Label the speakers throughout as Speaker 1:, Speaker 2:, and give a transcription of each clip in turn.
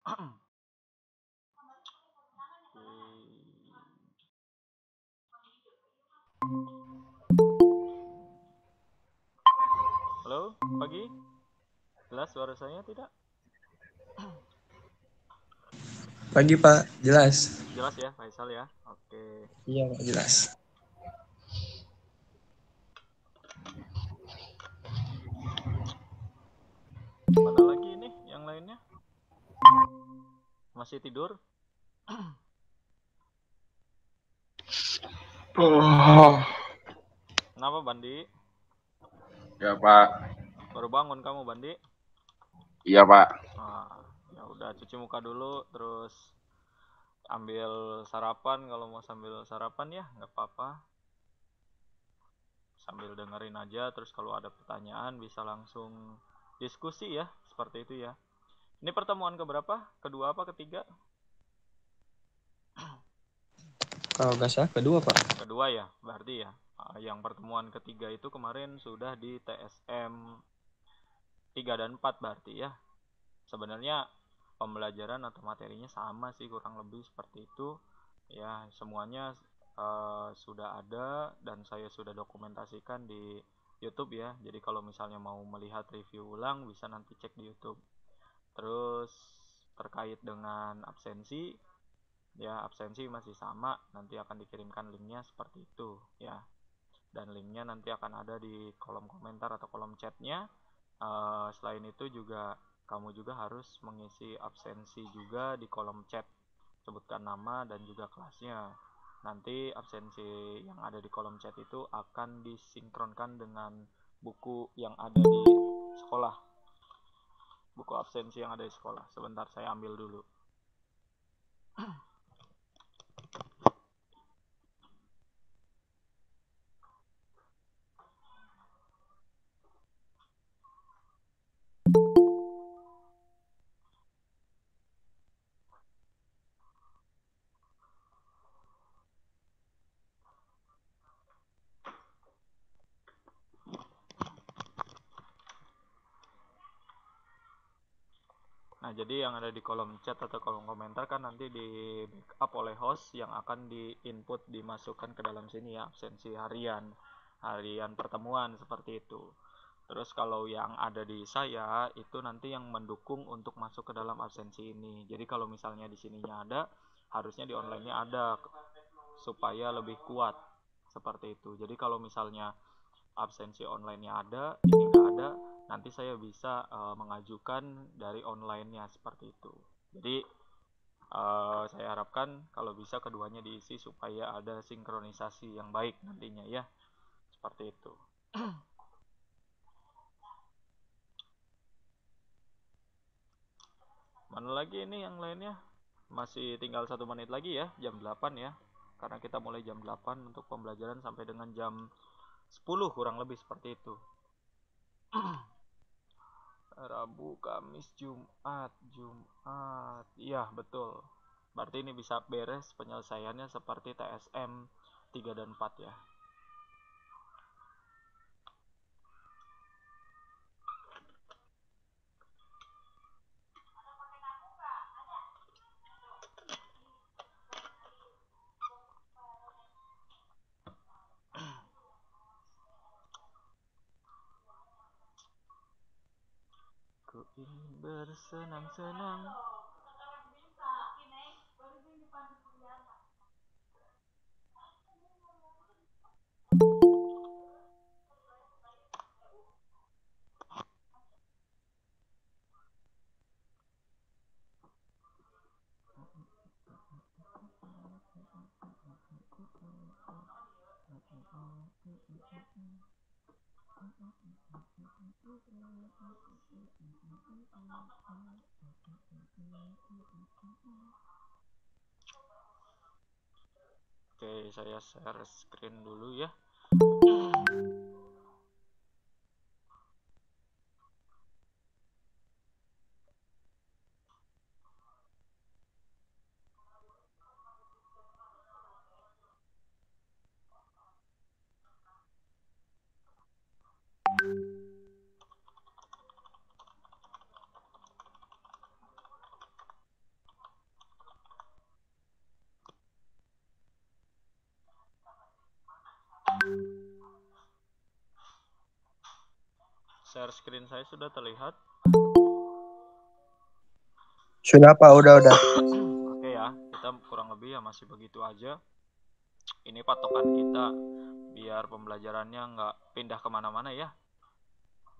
Speaker 1: Halo, pagi. Jelas suara saya tidak?
Speaker 2: Pagi Pak, jelas.
Speaker 1: Jelas ya, Faisal ya. Oke.
Speaker 2: Iya Pak, jelas.
Speaker 1: Mana lagi ini yang lainnya? Masih tidur?
Speaker 3: Oh,
Speaker 1: Kenapa, Bandi?
Speaker 3: ya Pak.
Speaker 1: Baru bangun kamu, Bandi?
Speaker 3: Iya Pak.
Speaker 1: Ah, ya udah cuci muka dulu, terus ambil sarapan kalau mau sambil sarapan ya, nggak apa-apa. Sambil dengerin aja, terus kalau ada pertanyaan bisa langsung diskusi ya, seperti itu ya. Ini pertemuan keberapa? Kedua apa ketiga?
Speaker 2: Kalau nggak salah kedua Pak.
Speaker 1: Kedua ya, berarti ya. Yang pertemuan ketiga itu kemarin sudah di TSM 3 dan 4 berarti ya. Sebenarnya pembelajaran atau materinya sama sih, kurang lebih seperti itu. Ya, semuanya sudah ada dan saya sudah dokumentasikan di YouTube ya. Jadi kalau misalnya mau melihat review ulang bisa nanti cek di YouTube. Terus terkait dengan absensi, ya absensi masih sama, nanti akan dikirimkan linknya seperti itu ya. Dan linknya nanti akan ada di kolom komentar atau kolom chatnya. Selain itu juga kamu juga harus mengisi absensi juga di kolom chat, sebutkan nama dan juga kelasnya. Nanti absensi yang ada di kolom chat itu akan disinkronkan dengan buku yang ada di sekolah, buku absensi yang ada di sekolah. Sebentar saya ambil dulu. Nah, jadi yang ada di kolom chat atau kolom komentar kan nanti di backup oleh host yang akan di-input, dimasukkan ke dalam sini ya, absensi harian, harian pertemuan seperti itu. Terus kalau yang ada di saya itu nanti yang mendukung untuk masuk ke dalam absensi ini. Jadi kalau misalnya di sininya ada, harusnya di online-nya ada supaya lebih kuat seperti itu. Jadi kalau misalnya absensi online-nya ada, ini nggak ada, nanti saya bisa mengajukan dari online-nya seperti itu. Jadi saya harapkan kalau bisa keduanya diisi supaya ada sinkronisasi yang baik nantinya ya, seperti itu. Mana lagi ini yang lainnya? Masih tinggal 1 menit lagi ya, jam 8 ya. Karena kita mulai jam 8 untuk pembelajaran sampai dengan jam 10 kurang lebih seperti itu. Rabu, Kamis, Jumat. Iya, betul. Berarti ini bisa beres penyelesaiannya seperti TSM 3 dan 4 ya. Ku ingin bersenang-senang. Oke, saya share screen dulu ya. share screen saya sudah terlihat.
Speaker 2: Sudah Pak, udah.
Speaker 1: Oke ya, kita kurang lebih ya masih begitu aja. Ini patokan kita biar pembelajarannya nggak pindah kemana-mana ya.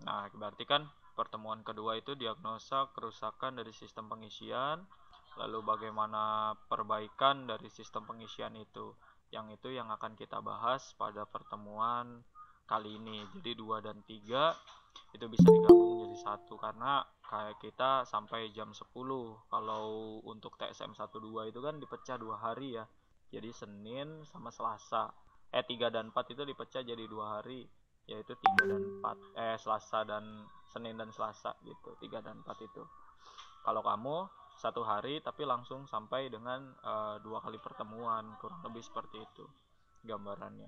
Speaker 1: Nah, berarti kan pertemuan kedua itu diagnosa kerusakan dari sistem pengisian, lalu bagaimana perbaikan dari sistem pengisian itu. Yang itu yang akan kita bahas pada pertemuan kali ini. Jadi 2 dan 3 itu bisa digabung jadi satu karena kayak kita sampai jam 10. Kalau untuk TSM 12 itu kan dipecah 2 hari ya. Jadi Senin sama Selasa. 3 dan 4 itu dipecah jadi 2 hari, yaitu 3 dan 4 Selasa dan Senin dan Selasa gitu. 3 dan 4 itu. Kalau kamu satu hari tapi langsung sampai dengan 2 kali pertemuan, kurang lebih seperti itu gambarannya.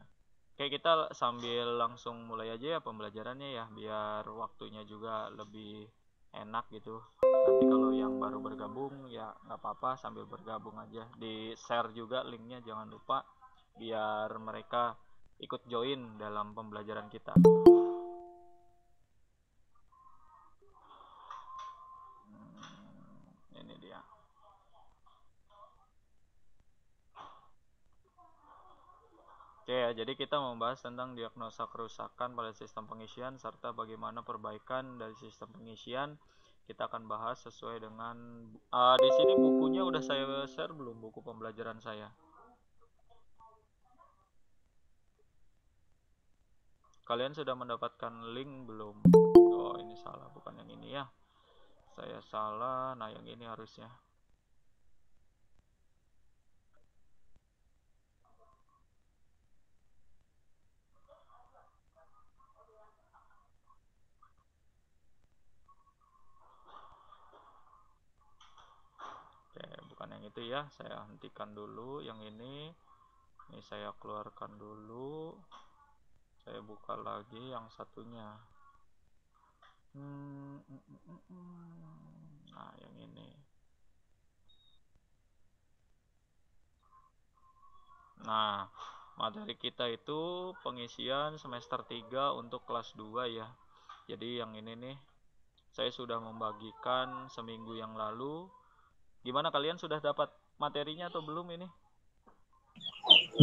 Speaker 1: Oke, kita sambil langsung mulai aja ya pembelajarannya ya, biar waktunya juga lebih enak gitu. Nanti kalau yang baru bergabung ya nggak apa-apa, sambil bergabung aja. Di share juga linknya, jangan lupa, biar mereka ikut join dalam pembelajaran kita. Ini dia. Oke ya, jadi kita membahas tentang diagnosa kerusakan pada sistem pengisian serta bagaimana perbaikan dari sistem pengisian. Kita akan bahas sesuai dengan di sini bukunya udah saya share belum, buku pembelajaran saya? Kalian sudah mendapatkan link belum? Oh, ini salah, bukan yang ini ya. Saya salah. Nah, yang ini harusnya. Oke, bukan yang itu ya. Saya hentikan dulu yang ini. Ini saya keluarkan dulu. Saya buka lagi yang satunya. Nah, yang ini. Nah, materi kita itu pengisian semester 3 untuk kelas 2 ya. Jadi yang ini nih, saya sudah membagikan seminggu yang lalu. Gimana, kalian sudah dapat materinya atau belum ini?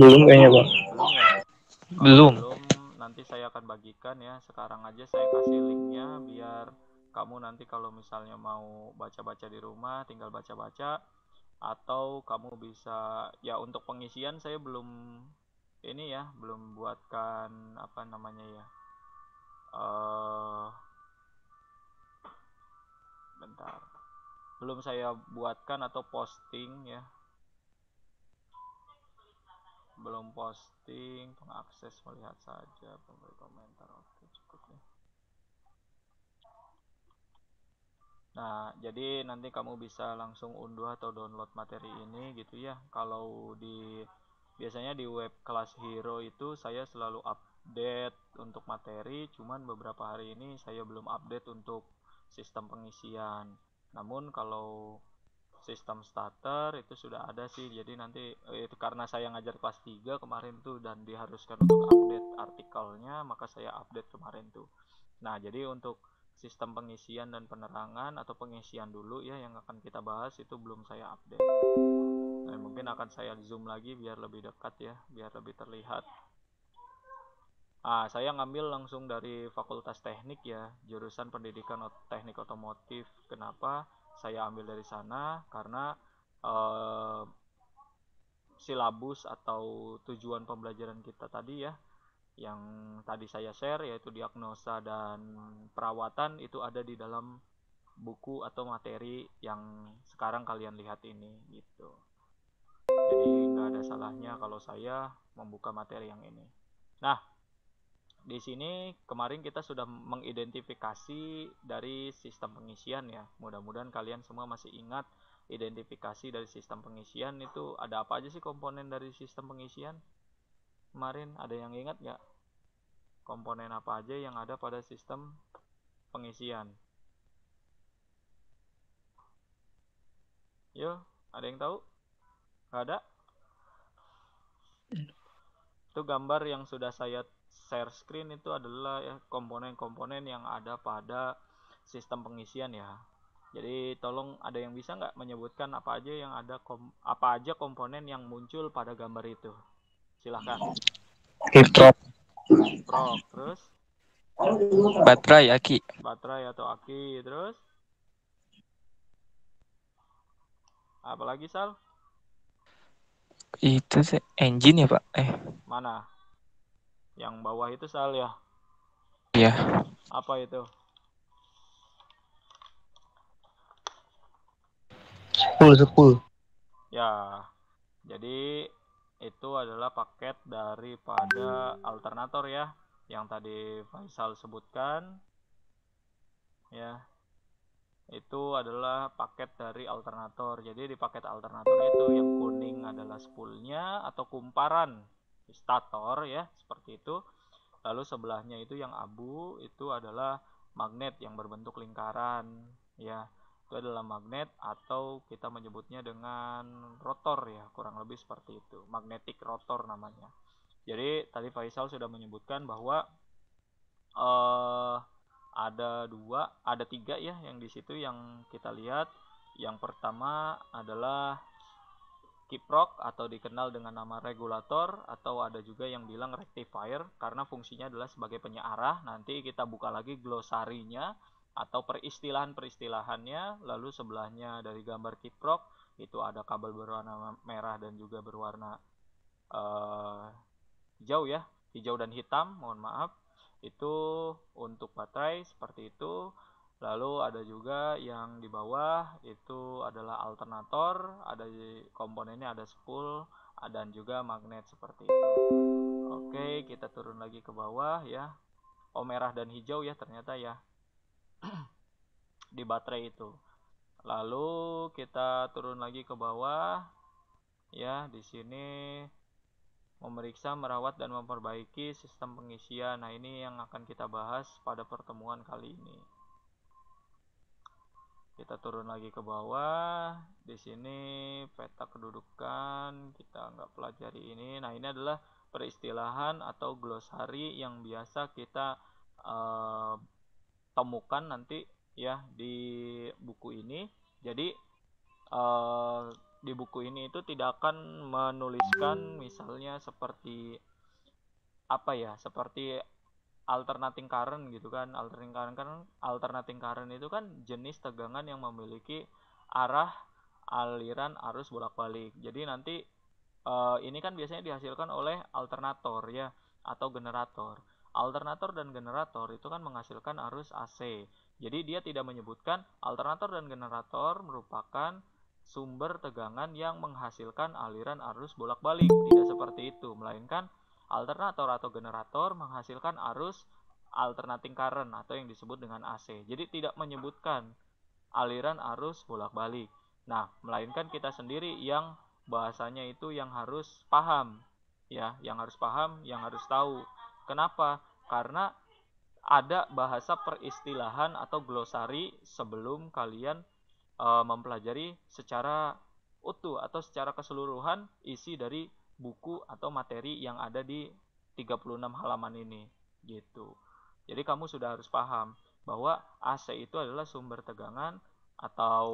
Speaker 2: Belum kayaknya Pak.
Speaker 1: Belum ya?
Speaker 2: Belum.
Speaker 1: Belum, nanti saya akan bagikan ya. Sekarang aja saya kasih linknya biar kamu nanti kalau misalnya mau baca-baca di rumah tinggal baca-baca, atau kamu bisa ya. Untuk pengisian saya belum ini ya, belum buatkan apa namanya ya, bentar, belum saya buatkan atau posting ya, belum posting. Pengakses melihat saja, pemberi komentar, oke cukup ya. Nah, jadi nanti kamu bisa langsung unduh atau download materi ini gitu ya. Kalau biasanya di web kelas Hero itu saya selalu update untuk materi, cuman beberapa hari ini saya belum update untuk sistem pengisian. Namun kalau sistem starter itu sudah ada sih. Jadi nanti itu karena saya ngajar kelas 3 kemarin tuh dan diharuskan untuk update artikelnya, maka saya update kemarin tuh. Nah, jadi untuk sistem pengisian dan penerangan atau pengisian dulu ya yang akan kita bahas itu belum saya update. Nah, mungkin akan saya zoom lagi biar lebih dekat ya, biar lebih terlihat. Saya ngambil langsung dari Fakultas Teknik ya, jurusan Pendidikan Teknik Otomotif. Kenapa saya ambil dari sana? Karena silabus atau tujuan pembelajaran kita tadi ya, yang tadi saya share, yaitu diagnosa dan perawatan, itu ada di dalam buku atau materi yang sekarang kalian lihat ini gitu. Jadi nggak ada salahnya kalau saya membuka materi yang ini. Nah, di sini kemarin kita sudah mengidentifikasi dari sistem pengisian ya. Mudah-mudahan kalian semua masih ingat identifikasi dari sistem pengisian itu ada apa aja sih komponen dari sistem pengisian. Kemarin ada yang ingat nggak? Komponen apa aja yang ada pada sistem pengisian? Yo, ada yang tahu? Gak ada? Itu gambar yang sudah saya share screen itu adalah ya, komponen-komponen yang ada pada sistem pengisian ya. Jadi tolong ada yang bisa nggak menyebutkan apa aja komponen yang muncul pada gambar itu? Silahkan.
Speaker 2: Laptop,
Speaker 1: Prok, terus
Speaker 2: baterai, aki.
Speaker 1: baterai atau aki, terus apalagi Sal?
Speaker 2: Itu sih engine ya, Pak.
Speaker 1: Mana? Yang bawah itu Sal ya?
Speaker 2: Iya.
Speaker 1: Apa itu?
Speaker 2: Spool.
Speaker 1: Ya, jadi itu adalah paket daripada alternator ya, yang tadi Faisal sebutkan. Ya, itu adalah paket dari alternator. Jadi di paket alternator itu yang kuning adalah spoolnya atau kumparan stator ya, seperti itu. Lalu sebelahnya itu yang abu itu adalah magnet yang berbentuk lingkaran ya. Itu adalah magnet atau kita menyebutnya dengan rotor ya, kurang lebih seperti itu. Magnetic rotor namanya. Jadi tadi Faisal sudah menyebutkan bahwa ada tiga ya yang di situ yang kita lihat. Yang pertama adalah kiprok atau dikenal dengan nama regulator, atau ada juga yang bilang rectifier karena fungsinya adalah sebagai penyearah. Nanti kita buka lagi glosarinya atau peristilahan-peristilahannya. Lalu sebelahnya dari gambar kiprok itu ada kabel berwarna merah dan juga berwarna hijau ya, hijau dan hitam, mohon maaf. Itu untuk baterai seperti itu. Lalu ada juga yang di bawah itu adalah alternator, ada komponennya, ada spool dan juga magnet seperti itu. Oke, kita turun lagi ke bawah ya. Merah dan hijau ya ternyata ya di baterai itu. Lalu kita turun lagi ke bawah ya, di sini memeriksa, merawat dan memperbaiki sistem pengisian. Nah, ini yang akan kita bahas pada pertemuan kali ini. Kita turun lagi ke bawah. Di sini peta kedudukan kita nggak pelajari ini. Nah, ini adalah peristilahan atau glosari yang biasa kita temukan nanti ya di buku ini. Jadi di buku ini itu tidak akan menuliskan misalnya seperti seperti alternating current gitu kan. Alternating current itu kan jenis tegangan yang memiliki arah aliran arus bolak-balik. Jadi nanti ini kan biasanya dihasilkan oleh alternator ya atau generator. Alternator dan generator itu kan menghasilkan arus AC. Jadi dia tidak menyebutkan alternator dan generator merupakan sumber tegangan yang menghasilkan aliran arus bolak-balik. Tidak seperti itu, melainkan alternator atau generator menghasilkan arus alternating current atau yang disebut dengan AC. Jadi tidak menyebutkan aliran arus bolak-balik. Nah, melainkan kita sendiri yang bahasanya itu yang harus paham ya, yang harus paham, yang harus tahu. Kenapa? Karena ada bahasa peristilahan atau glosari sebelum kalian mempelajari secara utuh atau secara keseluruhan isi dari buku atau materi yang ada di 36 halaman ini gitu. Jadi kamu sudah harus paham bahwa AC itu adalah sumber tegangan atau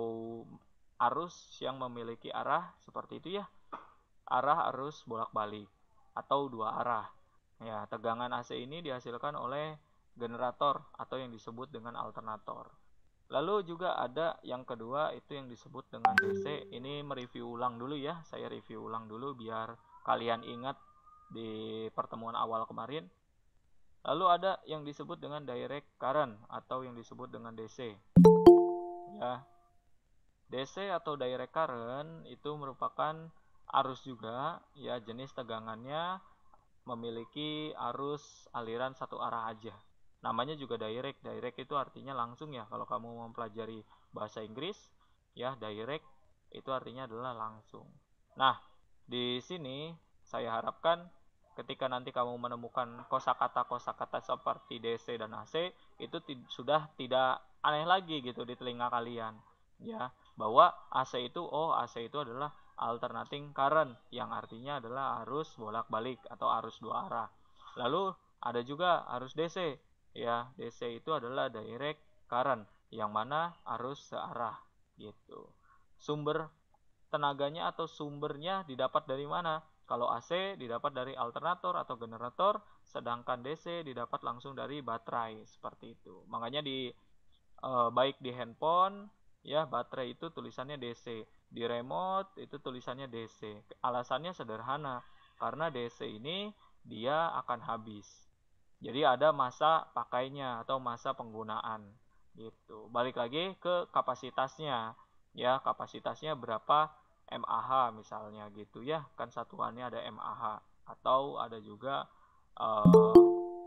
Speaker 1: arus yang memiliki arah seperti itu ya, arah arus bolak-balik atau dua arah ya. Tegangan AC ini dihasilkan oleh generator atau yang disebut dengan alternator. Lalu juga ada yang kedua itu yang disebut dengan DC. Ini mereview ulang dulu ya, saya review ulang dulu biar kalian ingat di pertemuan awal kemarin. Lalu ada yang disebut dengan direct current atau yang disebut dengan DC ya. DC atau direct current itu merupakan arus juga ya, jenis tegangannya memiliki arus aliran satu arah aja. Namanya juga direct. Direct itu artinya langsung ya. Kalau kamu mempelajari bahasa Inggris ya, direct itu artinya adalah langsung. Nah, di sini saya harapkan ketika nanti kamu menemukan kosakata seperti DC dan AC itu sudah tidak aneh lagi gitu di telinga kalian ya, bahwa AC itu adalah alternating current yang artinya adalah arus bolak-balik atau arus dua arah. Lalu Ada juga arus DC. Ya, DC itu adalah direct current, yang mana arus searah gitu. Sumber tenaganya atau sumbernya didapat dari mana? Kalau AC didapat dari alternator atau generator, sedangkan DC didapat langsung dari baterai, seperti itu. Makanya baik di handphone ya, baterai itu tulisannya DC, di remote itu tulisannya DC. Alasannya sederhana, karena DC ini dia akan habis. Jadi ada masa pakainya atau masa penggunaan gitu. Balik lagi ke kapasitasnya. Ya, kapasitasnya berapa mAh misalnya gitu ya. Kan satuannya ada mAh, atau ada juga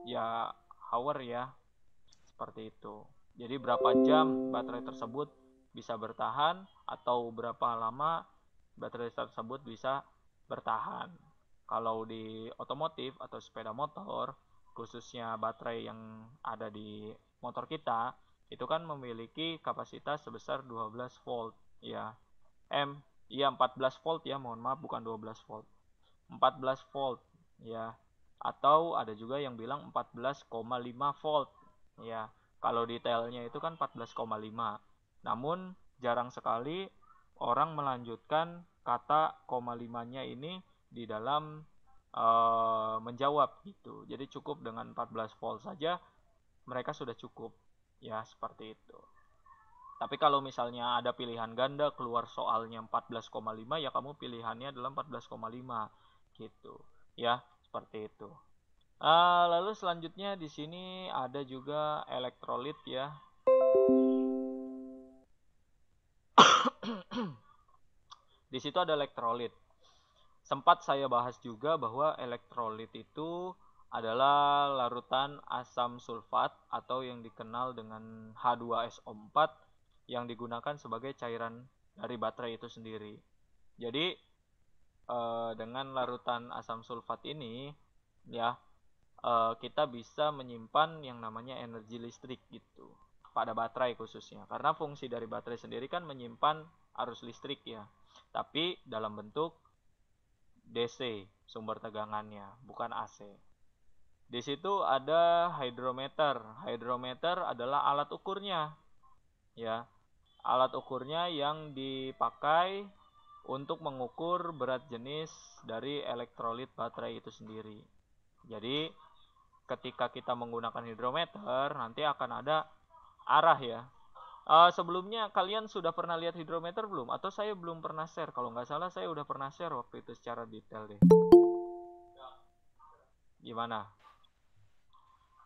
Speaker 1: ya hour ya. Seperti itu. Jadi berapa jam baterai tersebut bisa bertahan, atau berapa lama baterai tersebut bisa bertahan. Kalau di otomotif atau sepeda motor, khususnya baterai yang ada di motor kita, itu kan memiliki kapasitas sebesar 12 volt ya. 14 volt ya, mohon maaf, bukan 12 volt. 14 volt ya. Atau ada juga yang bilang 14,5 volt ya. Kalau detailnya itu kan 14,5. Namun jarang sekali orang melanjutkan kata 0,5-nya ini di dalam menjawab gitu. Jadi cukup dengan 14 volt saja mereka sudah cukup ya, seperti itu. Tapi kalau misalnya ada pilihan ganda keluar soalnya 14,5, ya kamu pilihannya adalah 14,5 gitu ya, seperti itu. Lalu selanjutnya di sini ada juga elektrolit ya. Di situ ada elektrolit. Sempat saya bahas juga bahwa elektrolit itu adalah larutan asam sulfat atau yang dikenal dengan H2SO4 yang digunakan sebagai cairan dari baterai itu sendiri. Jadi dengan larutan asam sulfat ini ya, kita bisa menyimpan yang namanya energi listrik gitu pada baterai khususnya, karena fungsi dari baterai sendiri kan menyimpan arus listrik ya, tapi dalam bentuk DC sumber tegangannya, bukan AC. Di situ ada hydrometer. Hydrometer adalah alat ukurnya ya, alat ukurnya yang dipakai untuk mengukur berat jenis dari elektrolit baterai itu sendiri. Jadi ketika kita menggunakan hidrometer, nanti akan ada arah ya. Sebelumnya kalian sudah pernah lihat hidrometer belum? Atau saya belum pernah share? Kalau nggak salah saya udah pernah share waktu itu secara detail deh. Gimana?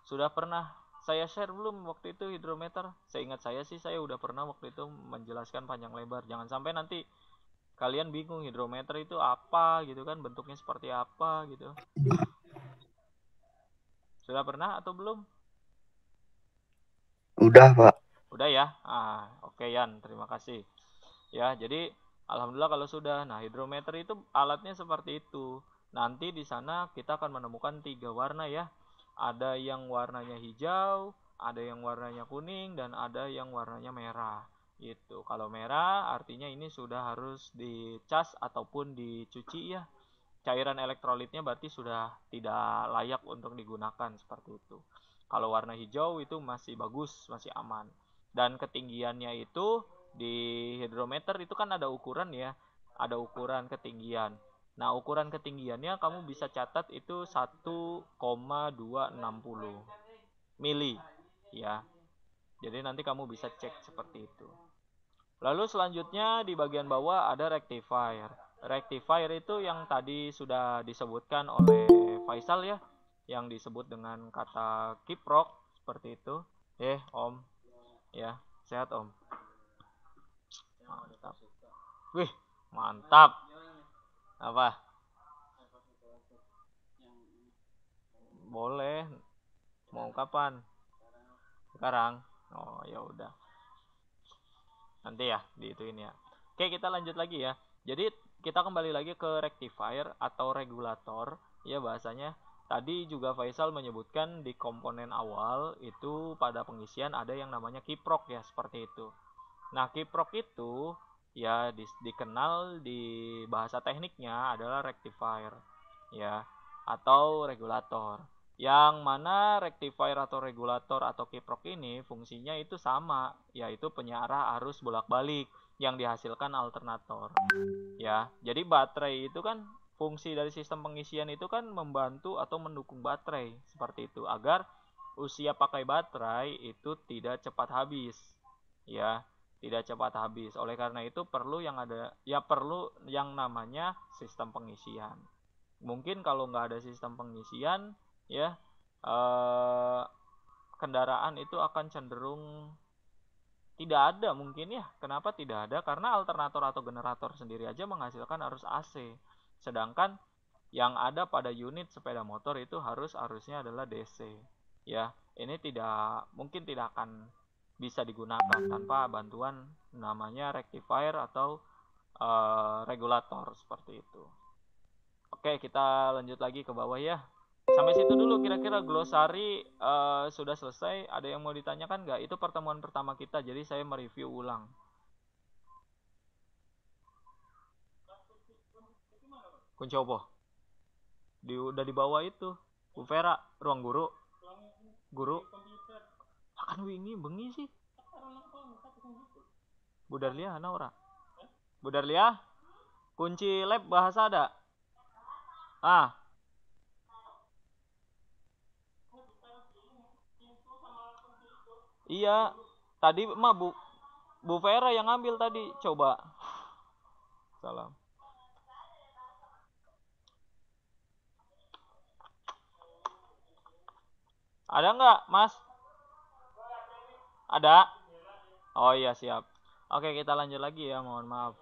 Speaker 1: Sudah pernah saya share belum waktu itu hidrometer? Seingat saya sih saya udah pernah waktu itu menjelaskan panjang lebar. Jangan sampai nanti kalian bingung hidrometer itu apa gitu kan, bentuknya seperti apa gitu. Sudah pernah atau belum?
Speaker 4: Udah, Pak.
Speaker 1: Udah ya? Oke Yan, terima kasih. Ya, jadi alhamdulillah kalau sudah. Nah, hidrometer itu alatnya seperti itu. Nanti di sana kita akan menemukan 3 warna ya. Ada yang warnanya hijau, ada yang warnanya kuning, dan ada yang warnanya merah. Gitu. Kalau merah artinya ini sudah harus dicas ataupun dicuci ya. Cairan elektrolitnya berarti sudah tidak layak untuk digunakan, seperti itu. Kalau warna hijau itu masih bagus, masih aman. Dan ketinggiannya itu di hidrometer itu kan ada ukuran ya, ada ukuran ketinggian. Nah, ukuran ketinggiannya kamu bisa catat itu 1,260 mili ya. Jadi nanti kamu bisa cek seperti itu. Lalu selanjutnya di bagian bawah ada rectifier. Rectifier itu yang tadi sudah disebutkan oleh Faisal ya, yang disebut dengan kata kiprok, seperti itu. Om. Ya, sehat Om. Mantap. Wih, mantap. Apa? Boleh. Mau kapan? Sekarang. Oh, ya udah. Nanti ya, diituin ya. Oke, kita lanjut lagi ya. Jadi, kita kembali lagi ke rectifier atau regulator. Ya, bahasanya. Tadi juga Faisal menyebutkan di komponen awal itu pada pengisian ada yang namanya kiprok ya, seperti itu. Nah, kiprok itu ya dikenal di bahasa tekniknya adalah rectifier ya, atau regulator. Yang mana rectifier atau regulator atau kiprok ini fungsinya itu sama, yaitu penyiarah arus bolak-balik yang dihasilkan alternator. Ya, jadi baterai itu kan fungsi dari sistem pengisian itu kan membantu atau mendukung baterai seperti itu agar usia pakai baterai itu tidak cepat habis. Ya, tidak cepat habis. Oleh karena itu perlu yang namanya sistem pengisian. Mungkin kalau nggak ada sistem pengisian, ya kendaraan itu akan cenderung tidak ada mungkin ya. Kenapa tidak ada? Karena alternator atau generator sendiri aja menghasilkan arus AC. Sedangkan yang ada pada unit sepeda motor itu arusnya adalah DC. Ya, ini tidak akan bisa digunakan tanpa bantuan namanya rectifier atau regulator seperti itu. Oke, kita lanjut lagi ke bawah ya. Sampai situ dulu kira-kira glosari sudah selesai. Ada yang mau ditanyakan nggak? Itu pertemuan pertama kita, jadi saya mereview ulang. Kunci apa? Udah di bawah itu. Bu Vera, ruang guru. Guru. Akan wingi bengi sih. Bu Darlia ana ora? Bu Darlia? Kunci lab bahasa ada? Iya, tadi mah Bu Vera yang ngambil tadi, coba. Salam. Ada nggak, Mas? Ada? Oh iya, siap. Oke, kita lanjut lagi ya, mohon maaf.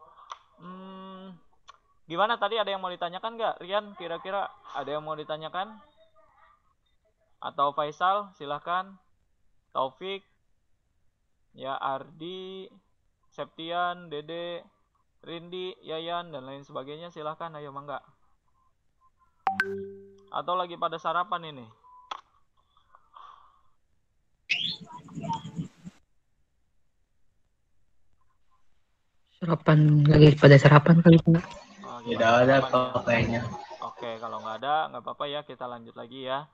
Speaker 1: Gimana tadi, ada yang mau ditanyakan nggak, Rian? Kira-kira ada yang mau ditanyakan? Atau Faisal, silahkan. Taufik, ya Ardi, Septian, Dede, Rindi, Yayan, dan lain sebagainya, silahkan, ayo mangga. Atau lagi pada sarapan ini?
Speaker 4: Lagi pada sarapan kali Pak.
Speaker 3: Tidak ada kayaknya.
Speaker 1: Oke, kalau nggak ada nggak apa-apa ya, kita lanjut lagi ya.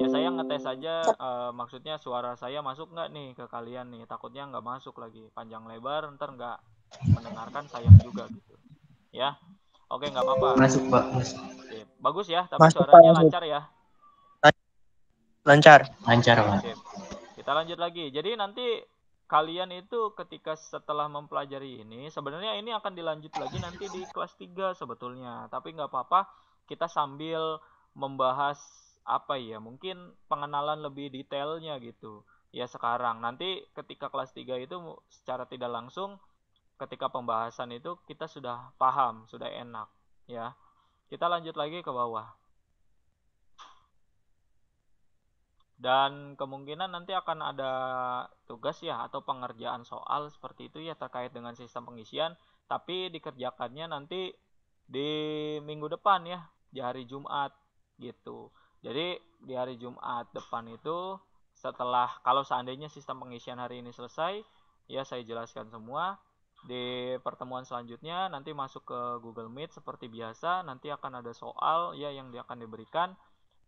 Speaker 1: Ya saya ngetes aja, maksudnya suara saya masuk nggak nih ke kalian nih, takutnya nggak masuk lagi panjang lebar ntar nggak mendengarkan sayang juga gitu ya. Oke, nggak apa-apa.
Speaker 4: Masuk Pak.
Speaker 1: Sip. Bagus ya, tapi masuk, suaranya Pak, lancar ya.
Speaker 4: Lancar Pak.
Speaker 1: Sip. Kita lanjut lagi. Jadi nanti kalian itu ketika setelah mempelajari ini, sebenarnya ini akan dilanjut lagi nanti di kelas 3 sebetulnya, tapi nggak apa-apa, kita sambil membahas apa ya, mungkin pengenalan lebih detailnya gitu ya. Sekarang nanti ketika kelas 3 itu secara tidak langsung, ketika pembahasan itu kita sudah paham, sudah enak ya. Kita lanjut lagi ke bawah. Dan kemungkinan nanti akan ada tugas ya atau pengerjaan soal seperti itu ya terkait dengan sistem pengisian, tapi dikerjakannya nanti di minggu depan ya, di hari Jumat gitu. Jadi di hari Jumat depan itu, setelah kalau seandainya sistem pengisian hari ini selesai ya, saya jelaskan semua. Di pertemuan selanjutnya nanti masuk ke Google Meet seperti biasa, nanti akan ada soal ya yang akan diberikan.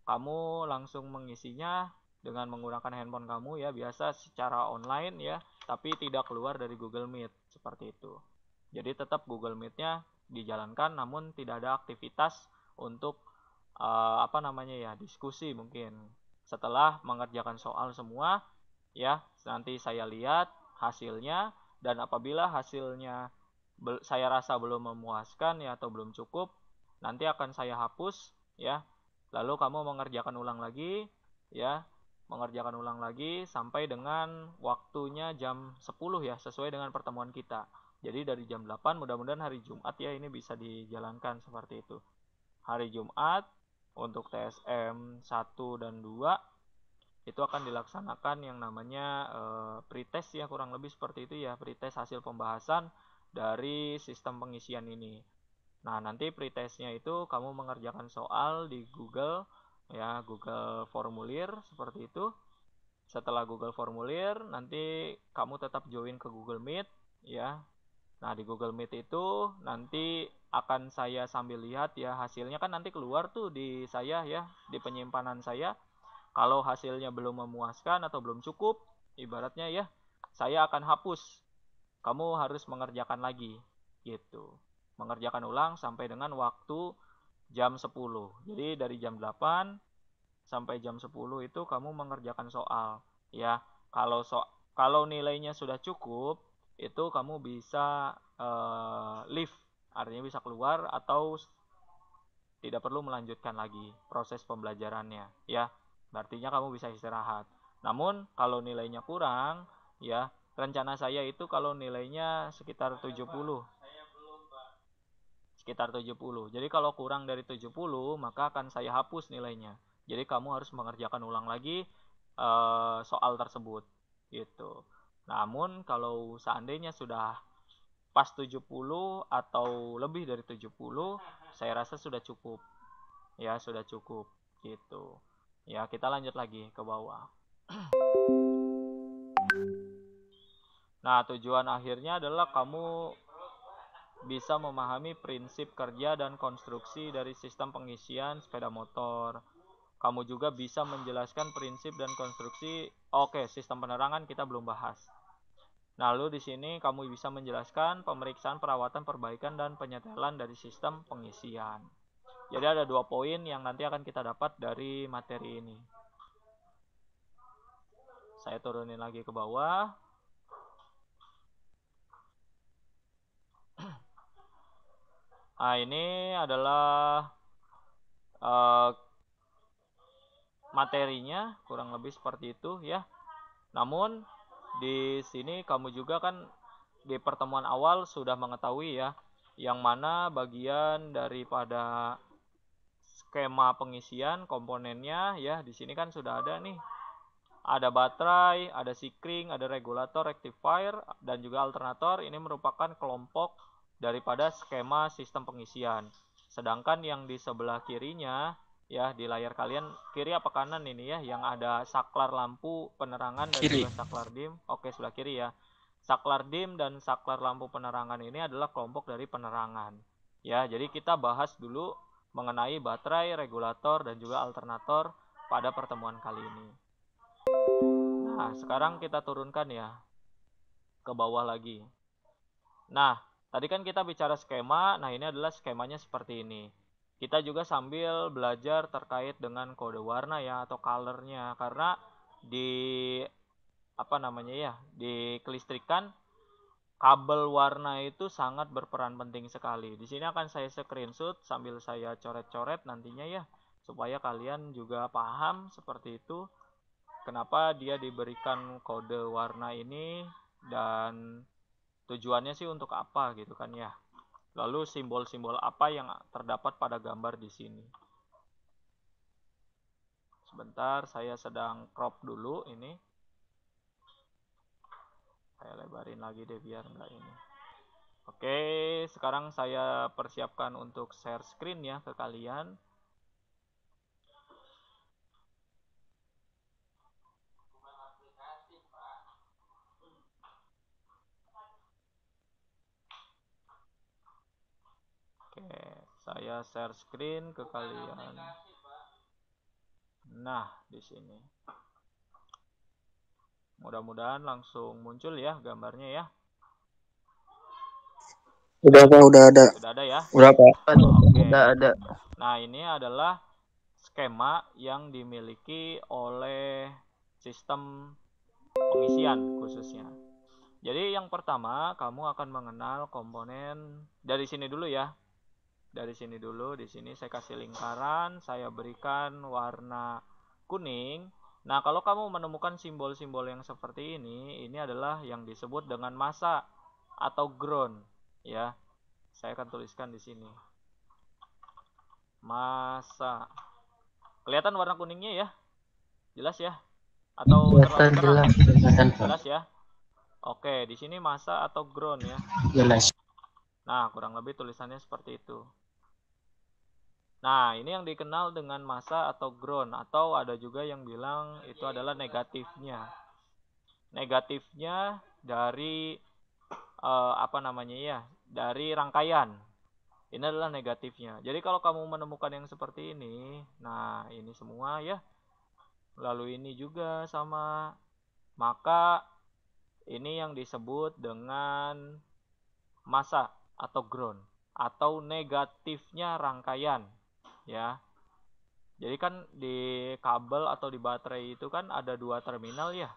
Speaker 1: Kamu langsung mengisinya dengan menggunakan handphone kamu ya, biasa secara online ya, tapi tidak keluar dari Google Meet seperti itu. Jadi tetap Google Meet-nya dijalankan, namun tidak ada aktivitas untuk diskusi mungkin. Setelah mengerjakan soal semua ya, nanti saya lihat hasilnya, dan apabila hasilnya saya rasa belum memuaskan ya atau belum cukup, nanti akan saya hapus ya. Lalu kamu mengerjakan ulang lagi ya, sampai dengan waktunya jam 10 ya, sesuai dengan pertemuan kita. Jadi dari jam 8, mudah-mudahan hari Jumat ya ini bisa dijalankan seperti itu. Hari Jumat untuk TSM 1 dan 2 itu akan dilaksanakan yang namanya pretest ya, kurang lebih seperti itu ya, pretest hasil pembahasan dari sistem pengisian ini. Nah, nanti pretestnya itu kamu mengerjakan soal di Google ya, Google Formulir seperti itu. Setelah Google Formulir, nanti kamu tetap join ke Google Meet ya. Nah, di Google Meet itu nanti akan saya sambil lihat ya, hasilnya kan nanti keluar tuh di saya ya, di penyimpanan saya. Kalau hasilnya belum memuaskan atau belum cukup, ibaratnya ya, saya akan hapus. Kamu harus mengerjakan lagi, gitu. Mengerjakan ulang sampai dengan waktu jam 10. Jadi dari jam 8 sampai jam 10 itu kamu mengerjakan soal, ya. Kalau nilainya sudah cukup, itu kamu bisa leave, artinya bisa keluar atau tidak perlu melanjutkan lagi proses pembelajarannya, ya. Artinya kamu bisa istirahat. Namun kalau nilainya kurang, ya, rencana saya itu kalau nilainya sekitar 70. Sekitar 70. Jadi kalau kurang dari 70, maka akan saya hapus nilainya. Jadi kamu harus mengerjakan ulang lagi soal tersebut, gitu. Namun kalau seandainya sudah pas 70 atau lebih dari 70, saya rasa sudah cukup. Ya, sudah cukup, gitu. Ya, kita lanjut lagi ke bawah. Nah, tujuan akhirnya adalah kamu bisa memahami prinsip kerja dan konstruksi dari sistem pengisian sepeda motor. Kamu juga bisa menjelaskan prinsip dan konstruksi. Oke, sistem penerangan kita belum bahas. Lalu di sini kamu bisa menjelaskan pemeriksaan, perawatan, perbaikan, dan penyetelan dari sistem pengisian. Jadi ada 2 poin yang nanti akan kita dapat dari materi ini. Saya turunin lagi ke bawah. Nah, ini adalah materinya, kurang lebih seperti itu ya. Namun di sini kamu juga kan di pertemuan awal sudah mengetahui ya, yang mana bagian daripada skema pengisian komponennya ya. Di sini kan sudah ada nih. Ada baterai, ada sikring, ada regulator, rectifier, dan juga alternator. Ini merupakan kelompok daripada skema sistem pengisian. Sedangkan yang di sebelah kirinya, ya di layar kalian, kiri apa kanan ini ya, yang ada saklar lampu penerangan dan
Speaker 2: Kiri.
Speaker 1: juga saklar dim. Oke, sebelah kiri ya. Saklar dim dan saklar lampu penerangan ini adalah kelompok dari penerangan. Ya, jadi kita bahas dulu mengenai baterai, regulator, dan juga alternator pada pertemuan kali ini. Nah, sekarang kita turunkan ya ke bawah lagi. Nah, tadi kan kita bicara skema. Nah, ini adalah skemanya seperti ini. Kita juga sambil belajar terkait dengan kode warna ya, atau colornya, karena di di kelistrikan kabel warna itu sangat berperan penting sekali. Di sini akan saya screenshot sambil saya coret-coret nantinya ya, supaya kalian juga paham seperti itu. Kenapa dia diberikan kode warna ini dan tujuannya sih untuk apa gitu kan ya. Lalu simbol-simbol apa yang terdapat pada gambar di sini. Sebentar, saya sedang crop dulu ini. Saya lebarin lagi deh biar enggak ini. Oke, sekarang saya persiapkan untuk share screen ya ke kalian. Oke, saya share screen ke kalian. Nah, di sini. Mudah-mudahan langsung muncul ya gambarnya ya.
Speaker 2: Udah Pak, udah ada.
Speaker 1: Sudah ada ya?
Speaker 2: Udah Pak.
Speaker 1: Oke.
Speaker 2: Ada.
Speaker 1: Nah, ini adalah skema yang dimiliki oleh sistem pengisian khususnya. Jadi yang pertama, kamu akan mengenal komponen dari sini dulu ya. Dari sini dulu, di sini saya kasih lingkaran, saya berikan warna kuning. Nah, kalau kamu menemukan simbol-simbol yang seperti ini adalah yang disebut dengan massa atau ground ya. Saya akan tuliskan di sini. Massa. Kelihatan warna kuningnya ya? Jelas ya? Atau terlalu terang? Jelas ya? Oke, di sini massa atau ground ya.
Speaker 3: Jelas.
Speaker 1: Nah, kurang lebih tulisannya seperti itu. Nah, ini yang dikenal dengan massa atau ground, atau ada juga yang bilang itu adalah negatifnya. Negatifnya dari dari rangkaian. Ini adalah negatifnya. Jadi kalau kamu menemukan yang seperti ini, nah ini semua ya, lalu ini juga sama. Maka ini yang disebut dengan massa atau ground atau negatifnya rangkaian, ya. Jadi kan di kabel atau di baterai itu kan ada dua terminal ya.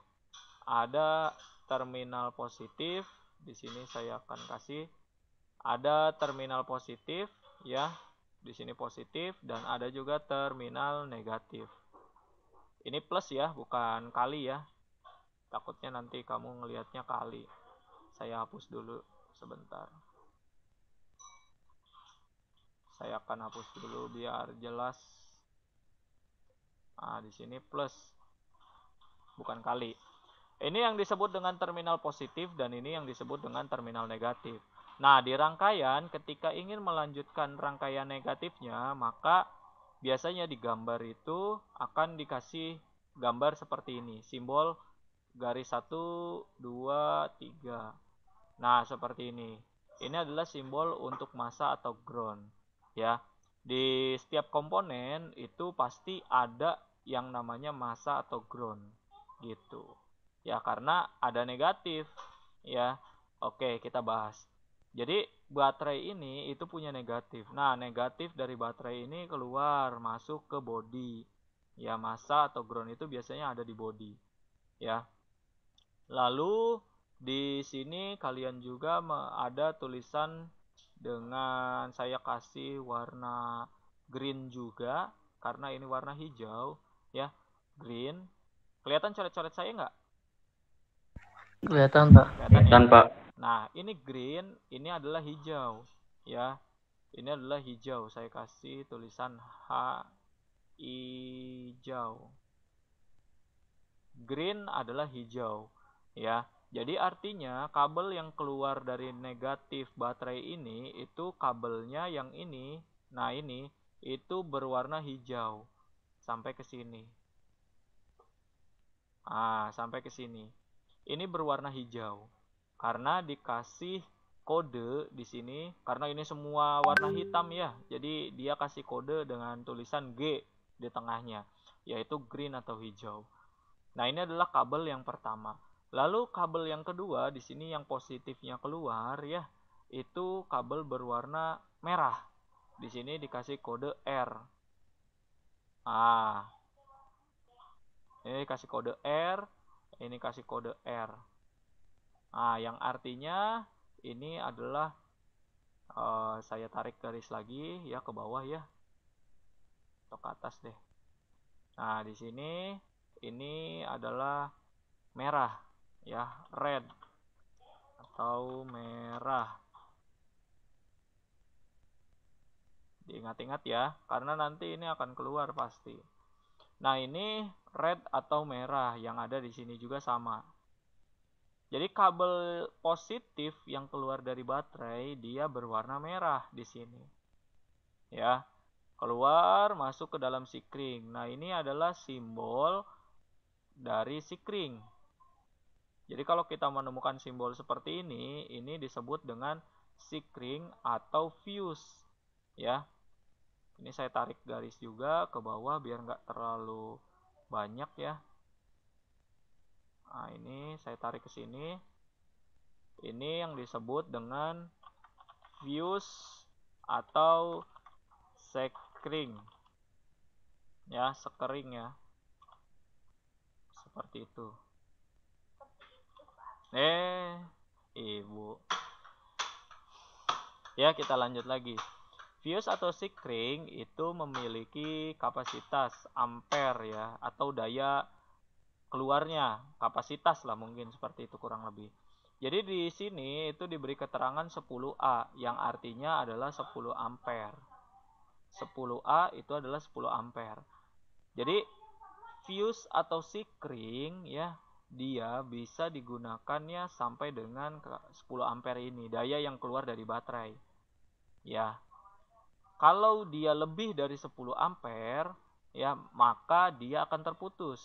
Speaker 1: Ada terminal positif, di sini saya akan kasih ada terminal positif ya. Di sini positif dan ada juga terminal negatif. Ini plus ya, bukan kali ya. Takutnya nanti kamu ngelihatnya kali. Saya hapus dulu sebentar. Saya akan hapus dulu biar jelas. Nah, di sini plus, bukan kali. Ini yang disebut dengan terminal positif dan ini yang disebut dengan terminal negatif. Nah, di rangkaian ketika ingin melanjutkan rangkaian negatifnya, maka biasanya di gambar itu akan dikasih gambar seperti ini, simbol garis 1, 2, 3. Nah, seperti ini. Ini adalah simbol untuk massa atau ground, ya. Di setiap komponen itu pasti ada yang namanya massa atau ground, gitu. Ya, karena ada negatif, ya. Oke, kita bahas. Jadi, baterai ini itu punya negatif. Nah, negatif dari baterai ini keluar, masuk ke body. Ya, massa atau ground itu biasanya ada di body, ya. Lalu di sini kalian juga ada tulisan dengan saya kasih warna green juga karena ini warna hijau ya, green. Kelihatan coret-coret saya nggak?
Speaker 4: Kelihatan, Pak.
Speaker 1: Kelihatan ya?
Speaker 3: Pak.
Speaker 1: Nah, ini green, ini adalah hijau ya. Ini adalah hijau. Saya kasih tulisan hijau. Green adalah hijau. Ya, jadi artinya kabel yang keluar dari negatif baterai ini itu kabelnya yang ini, nah ini itu berwarna hijau sampai ke sini. Sampai ke sini. Ini berwarna hijau karena dikasih kode di sini karena ini semua warna hitam ya. Jadi dia kasih kode dengan tulisan G di tengahnya, yaitu green atau hijau. Nah, ini adalah kabel yang pertama. Lalu kabel yang kedua di sini yang positifnya keluar ya, itu kabel berwarna merah. Di sini dikasih kode R. Ini kasih kode R, ini kasih kode R. Yang artinya ini adalah saya tarik garis lagi ya ke bawah ya. Atau ke atas deh. Nah, di sini ini adalah merah. Ya, red atau merah. Diingat-ingat ya, karena nanti ini akan keluar pasti. Nah, ini red atau merah yang ada di sini juga sama. Jadi kabel positif yang keluar dari baterai dia berwarna merah di sini. Ya, keluar masuk ke dalam sikring. Nah, ini adalah simbol dari sikring. Jadi kalau kita menemukan simbol seperti ini disebut dengan sikring atau fuse, ya. Ini saya tarik garis juga ke bawah biar nggak terlalu banyak ya. Nah, ini saya tarik ke sini. Ini yang disebut dengan fuse atau sekring, ya, sekering ya. Seperti itu. Ibu. Ya, kita lanjut lagi. Fuse atau sikring itu memiliki kapasitas ampere ya, atau daya keluarnya, kapasitas lah mungkin seperti itu kurang lebih. Jadi di sini itu diberi keterangan 10A yang artinya adalah 10 ampere. 10A itu adalah 10 ampere. Jadi fuse atau sikring ya, dia bisa digunakannya sampai dengan 10 ampere ini, daya yang keluar dari baterai. Ya. Kalau dia lebih dari 10 ampere, ya, maka dia akan terputus.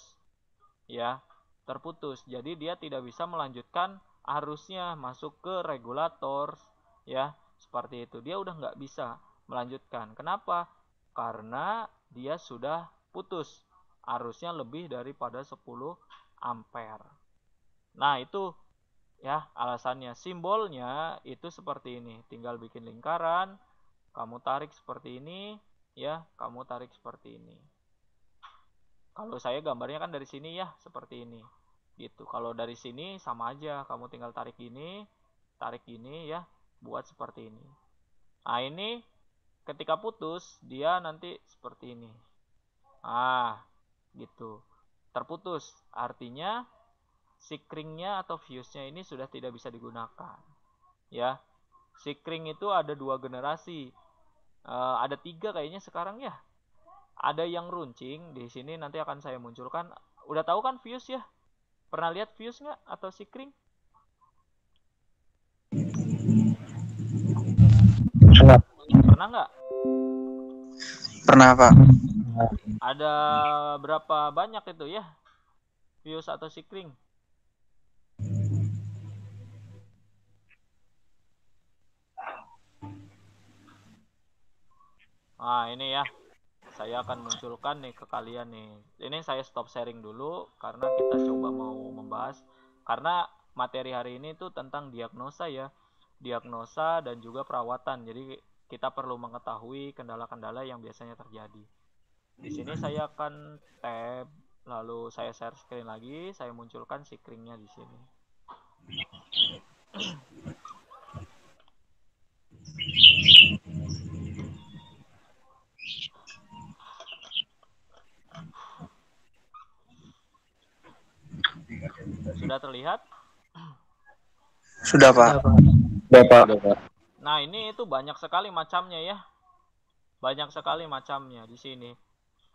Speaker 1: Ya, terputus. Jadi dia tidak bisa melanjutkan arusnya masuk ke regulator, ya, seperti itu. Dia udah nggak bisa melanjutkan. Kenapa? Karena dia sudah putus. arusnya lebih daripada 10 ampere. Nah, itu ya alasannya. Simbolnya itu seperti ini. Tinggal bikin lingkaran, kamu tarik seperti ini, ya, kamu tarik seperti ini. Kalau saya gambarnya kan dari sini ya, seperti ini. Gitu. Kalau dari sini sama aja, kamu tinggal tarik gini ya, buat seperti ini. Nah, ini ketika putus, dia nanti seperti ini. Ah, gitu. Terputus, artinya sikringnya atau fuse-nya ini sudah tidak bisa digunakan. Ya, sikring itu ada 2 generasi. Ada 3 kayaknya sekarang ya. Ada yang runcing, di sini nanti akan saya munculkan. Udah tahu kan fuse ya? Pernah lihat fuse nggak atau sikring? Pernah nggak?
Speaker 2: Pernah, Pak.
Speaker 1: Ada berapa banyak itu ya? Fuse atau sikring? Nah, ini ya. Saya akan munculkan nih ke kalian nih. Ini saya stop sharing dulu karena kita coba mau membahas. Karena materi hari ini tuh tentang diagnosa ya. Diagnosa dan juga perawatan. Jadi kita perlu mengetahui kendala-kendala yang biasanya terjadi. Di sini saya akan tab, lalu saya share screen lagi, saya munculkan sikringnya di sini. Sudah terlihat?
Speaker 2: Sudah, Pak.
Speaker 1: Nah, ini itu banyak sekali macamnya ya. Banyak sekali macamnya di sini.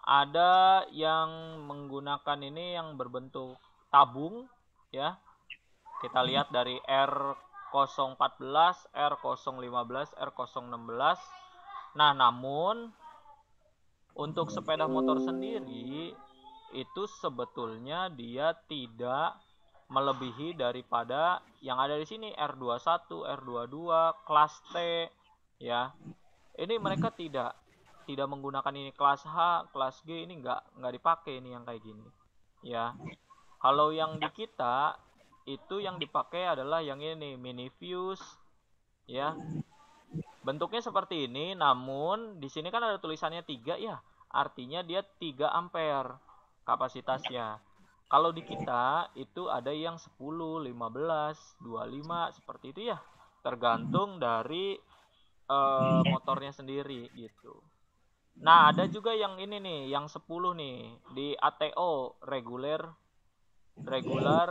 Speaker 1: Ada yang menggunakan ini yang berbentuk tabung ya. Kita lihat dari R014, R015, R016. Nah, namun untuk sepeda motor sendiri itu sebetulnya dia tidak melebihi daripada yang ada di sini R21, R22, kelas T ya. Ini mereka tidak menggunakan ini kelas H, kelas G, ini nggak dipakai ini yang kayak gini ya. Kalau yang di kita itu yang dipakai adalah yang ini mini fuse ya. Bentuknya seperti ini, namun di sini kan ada tulisannya 3 ya. Artinya dia 3 ampere kapasitasnya. Kalau di kita itu ada yang 10, 15, 25 seperti itu ya. Tergantung dari motornya sendiri gitu. Nah, ada juga yang ini nih, yang 10 nih di ATO regular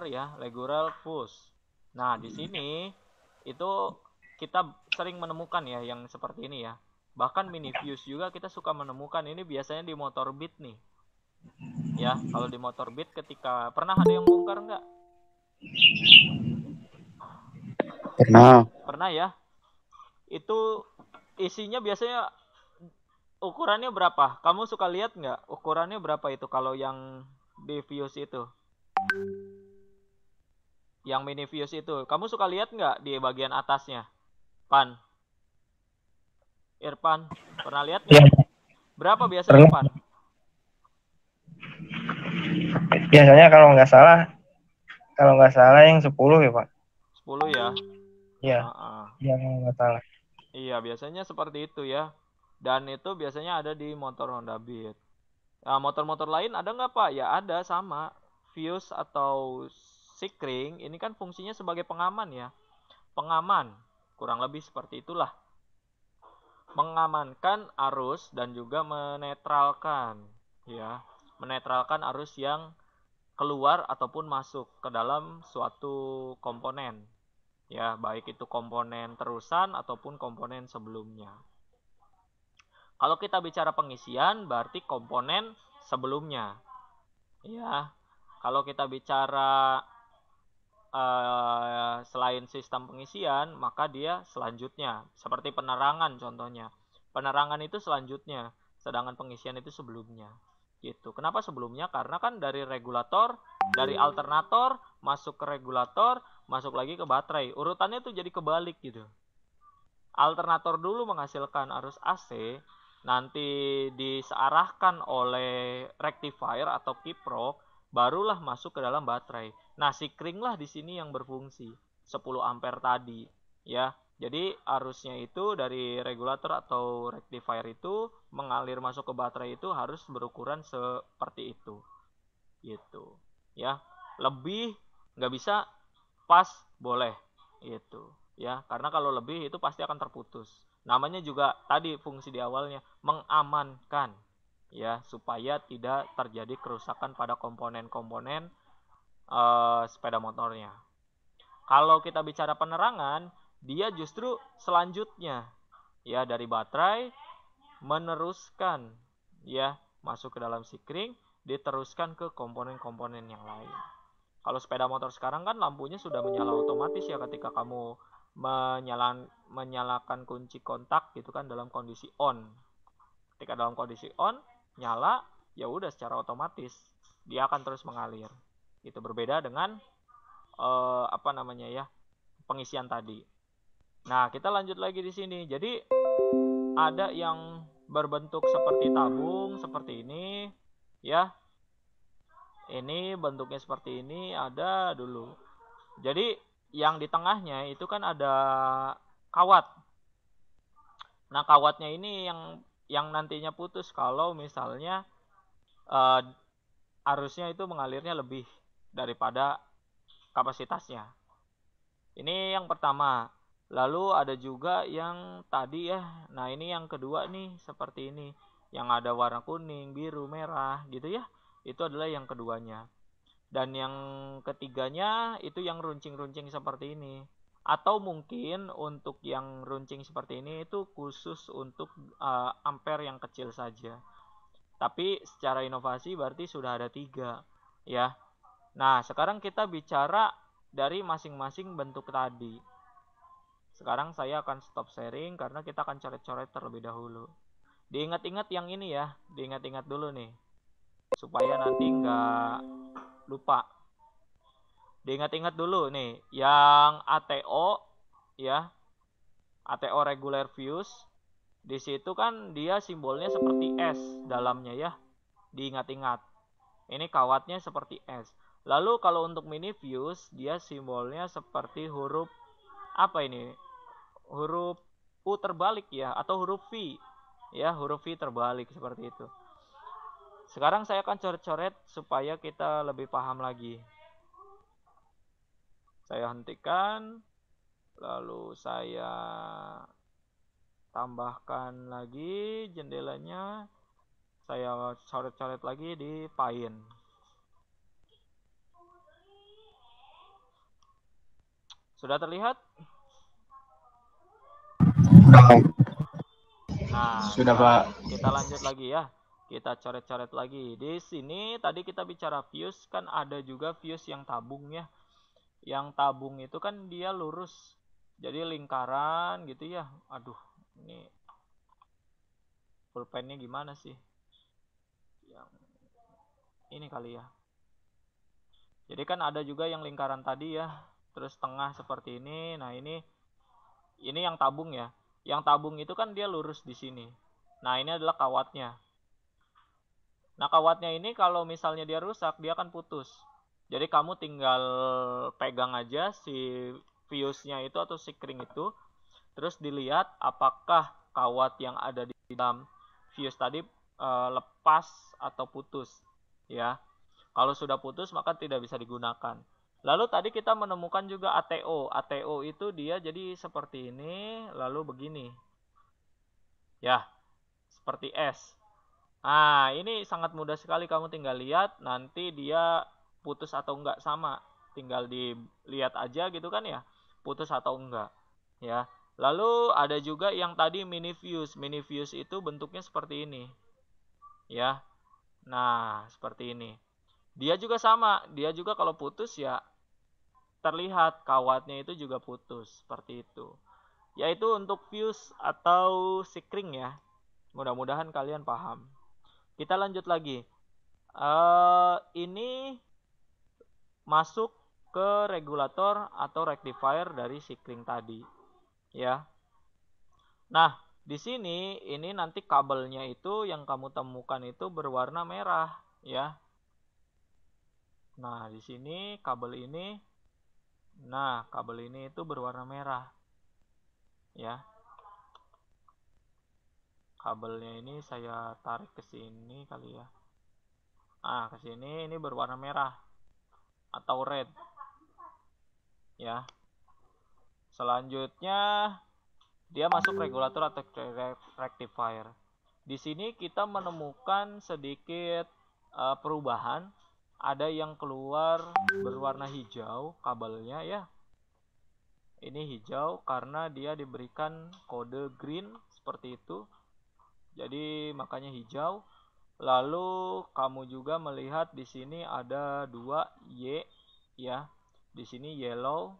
Speaker 1: ya, regular fuse. Nah, di sini itu kita sering menemukan ya yang seperti ini ya. Bahkan mini fuse juga kita suka menemukan, ini biasanya di motor Beat nih. Ya, kalau di motor Beat ketika pernah ada yang bongkar nggak? Pernah ya. Itu isinya biasanya ukurannya berapa? Kamu suka lihat nggak ukurannya berapa itu kalau yang di fuse itu? Yang mini fuse itu. Kamu suka lihat nggak di bagian atasnya? Pan? Irfan, pernah lihat nggak? Berapa biasanya, Pan?
Speaker 5: Biasanya kalau nggak salah yang 10 ya, Pak.
Speaker 1: 10 ya?
Speaker 5: Iya. Yang nggak salah.
Speaker 1: Iya, biasanya seperti itu ya. Dan itu biasanya ada di motor Honda Beat. Nah, motor-motor lain ada nggak, Pak? Ya ada, sama. Fuse atau sikring, ini kan fungsinya sebagai pengaman ya. Pengaman, kurang lebih seperti itulah. Mengamankan arus dan juga menetralkan ya. Menetralkan arus yang keluar ataupun masuk ke dalam suatu komponen. Ya, baik itu komponen terusan ataupun komponen sebelumnya. Kalau kita bicara pengisian, berarti komponen sebelumnya. Ya, kalau kita bicara selain sistem pengisian, maka dia selanjutnya. Seperti penerangan contohnya. Penerangan itu selanjutnya, sedangkan pengisian itu sebelumnya. Gitu. Kenapa sebelumnya? Karena kan dari regulator, dari alternator, masuk ke regulator, masuk lagi ke baterai. Urutannya tuh jadi kebalik gitu. Alternator dulu menghasilkan arus AC, nanti disearahkan oleh rectifier atau kiprok, barulah masuk ke dalam baterai. Nah, sikring lah di sini yang berfungsi 10 ampere tadi, ya. Jadi arusnya itu dari regulator atau rectifier itu mengalir masuk ke baterai itu harus berukuran seperti itu, gitu, ya. Lebih nggak bisa, pas boleh, gitu, ya. Karena kalau lebih itu pasti akan terputus. Namanya juga tadi fungsi di awalnya mengamankan, ya, supaya tidak terjadi kerusakan pada komponen-komponen sepeda motornya. Kalau kita bicara penerangan, dia justru selanjutnya, ya, dari baterai meneruskan, ya, masuk ke dalam sikring, diteruskan ke komponen-komponen yang lain. Kalau sepeda motor sekarang kan lampunya sudah menyala otomatis, ya, ketika kamu menyalakan kunci kontak gitu kan dalam kondisi on. Ketika dalam kondisi on, nyala, ya udah secara otomatis dia akan terus mengalir. Itu berbeda dengan pengisian tadi. Nah, kita lanjut lagi di sini. Jadi ada yang berbentuk seperti tabung seperti ini, ya. Ini bentuknya seperti ini, ada dulu. Jadi yang di tengahnya itu kan ada kawat. Nah, kawatnya ini yang nantinya putus kalau misalnya arusnya itu mengalirnya lebih daripada kapasitasnya. Ini yang pertama. Lalu ada juga yang tadi, ya. Nah, ini yang kedua nih, seperti ini. Yang ada warna kuning, biru, merah gitu, ya. Itu adalah yang keduanya. Dan yang ketiganya itu yang runcing-runcing seperti ini. Atau mungkin untuk yang runcing seperti ini itu khusus untuk ampere yang kecil saja. Tapi secara inovasi berarti sudah ada 3, ya. Nah, sekarang kita bicara dari masing-masing bentuk tadi. Sekarang saya akan stop sharing karena kita akan coret-coret terlebih dahulu. Diingat-ingat yang ini, ya. Diingat-ingat dulu nih. Supaya nanti nggak lupa. Diingat-ingat dulu nih, yang ATO, ya, ATO regular fuse, di situ kan dia simbolnya seperti S dalamnya, ya. Diingat-ingat. Ini kawatnya seperti S. Lalu kalau untuk mini fuse, dia simbolnya seperti huruf apa ini? Huruf U terbalik, ya, atau huruf V, ya, huruf V terbalik seperti itu. Sekarang saya akan coret-coret supaya kita lebih paham lagi. Saya hentikan, lalu saya tambahkan lagi jendelanya. Saya coret-coret lagi di Paint. Sudah terlihat? Nah,
Speaker 3: Sudah, Pak.
Speaker 1: Kita lanjut lagi, ya. Kita coret-coret lagi. Di sini tadi kita bicara fuse, kan ada juga fuse yang tabung, ya. Yang tabung itu kan dia lurus. Jadi lingkaran gitu, ya. Aduh, ini pulpennya gimana sih? Yang ini kali, ya. Jadi kan ada juga yang lingkaran tadi, ya. Terus tengah seperti ini. Nah, ini yang tabung, ya. Yang tabung itu kan dia lurus di sini. Nah, ini adalah kawatnya. Nah, kawatnya ini kalau misalnya dia rusak, dia akan putus. Jadi kamu tinggal pegang aja si fuse-nya itu atau sikring itu, terus dilihat apakah kawat yang ada di dalam fuse tadi lepas atau putus, ya. Kalau sudah putus maka tidak bisa digunakan. Lalu tadi kita menemukan juga ATO. ATO itu dia jadi seperti ini, lalu begini. Ya, seperti S. Nah, ini sangat mudah sekali, kamu tinggal lihat nanti dia putus atau enggak, sama. Tinggal dilihat aja gitu kan, ya. Putus atau enggak, ya. Lalu ada juga yang tadi mini fuse. Mini fuse itu bentuknya seperti ini. Ya. Nah, seperti ini. Dia juga sama, dia juga kalau putus ya terlihat kawatnya itu juga putus, seperti itu. Yaitu untuk fuse atau sikring, ya. Mudah-mudahan kalian paham. Kita lanjut lagi. Ini masuk ke regulator atau rectifier dari sikring tadi, ya. Nah, Di sini ini nanti kabelnya itu yang kamu temukan itu berwarna merah ya. Nah, di sini kabel ini, nah kabel ini itu berwarna merah ya. Kabelnya ini saya tarik ke sini kali ya. Nah, ke sini ini berwarna merah atau red ya. Selanjutnya dia masuk regulator atau rectifier. Di sini kita menemukan sedikit perubahan. Ada yang keluar berwarna hijau kabelnya ya. Ini hijau karena dia diberikan kode green seperti itu. Jadi makanya hijau. Lalu kamu juga melihat di sini ada 2 Y ya. Di sini yellow.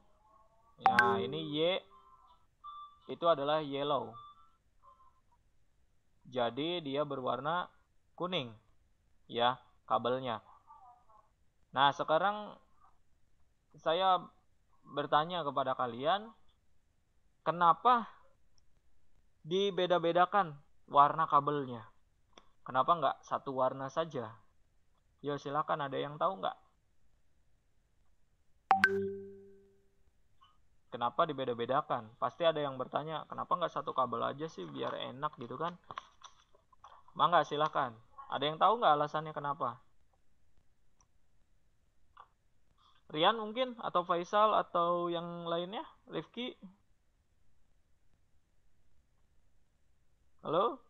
Speaker 1: Ya, ini Y itu adalah yellow. Jadi dia berwarna kuning ya kabelnya. Nah, sekarang saya bertanya kepada kalian, kenapa dibeda-bedakan warna kabelnya? Kenapa nggak satu warna saja? Yo, silakan, ada yang tahu nggak? Kenapa dibeda-bedakan? Pasti ada yang bertanya, kenapa nggak satu kabel aja sih biar enak gitu kan? Mangga, silakan. Ada yang tahu nggak alasannya kenapa? Rian mungkin, atau Faisal, atau yang lainnya? Rifki? Halo?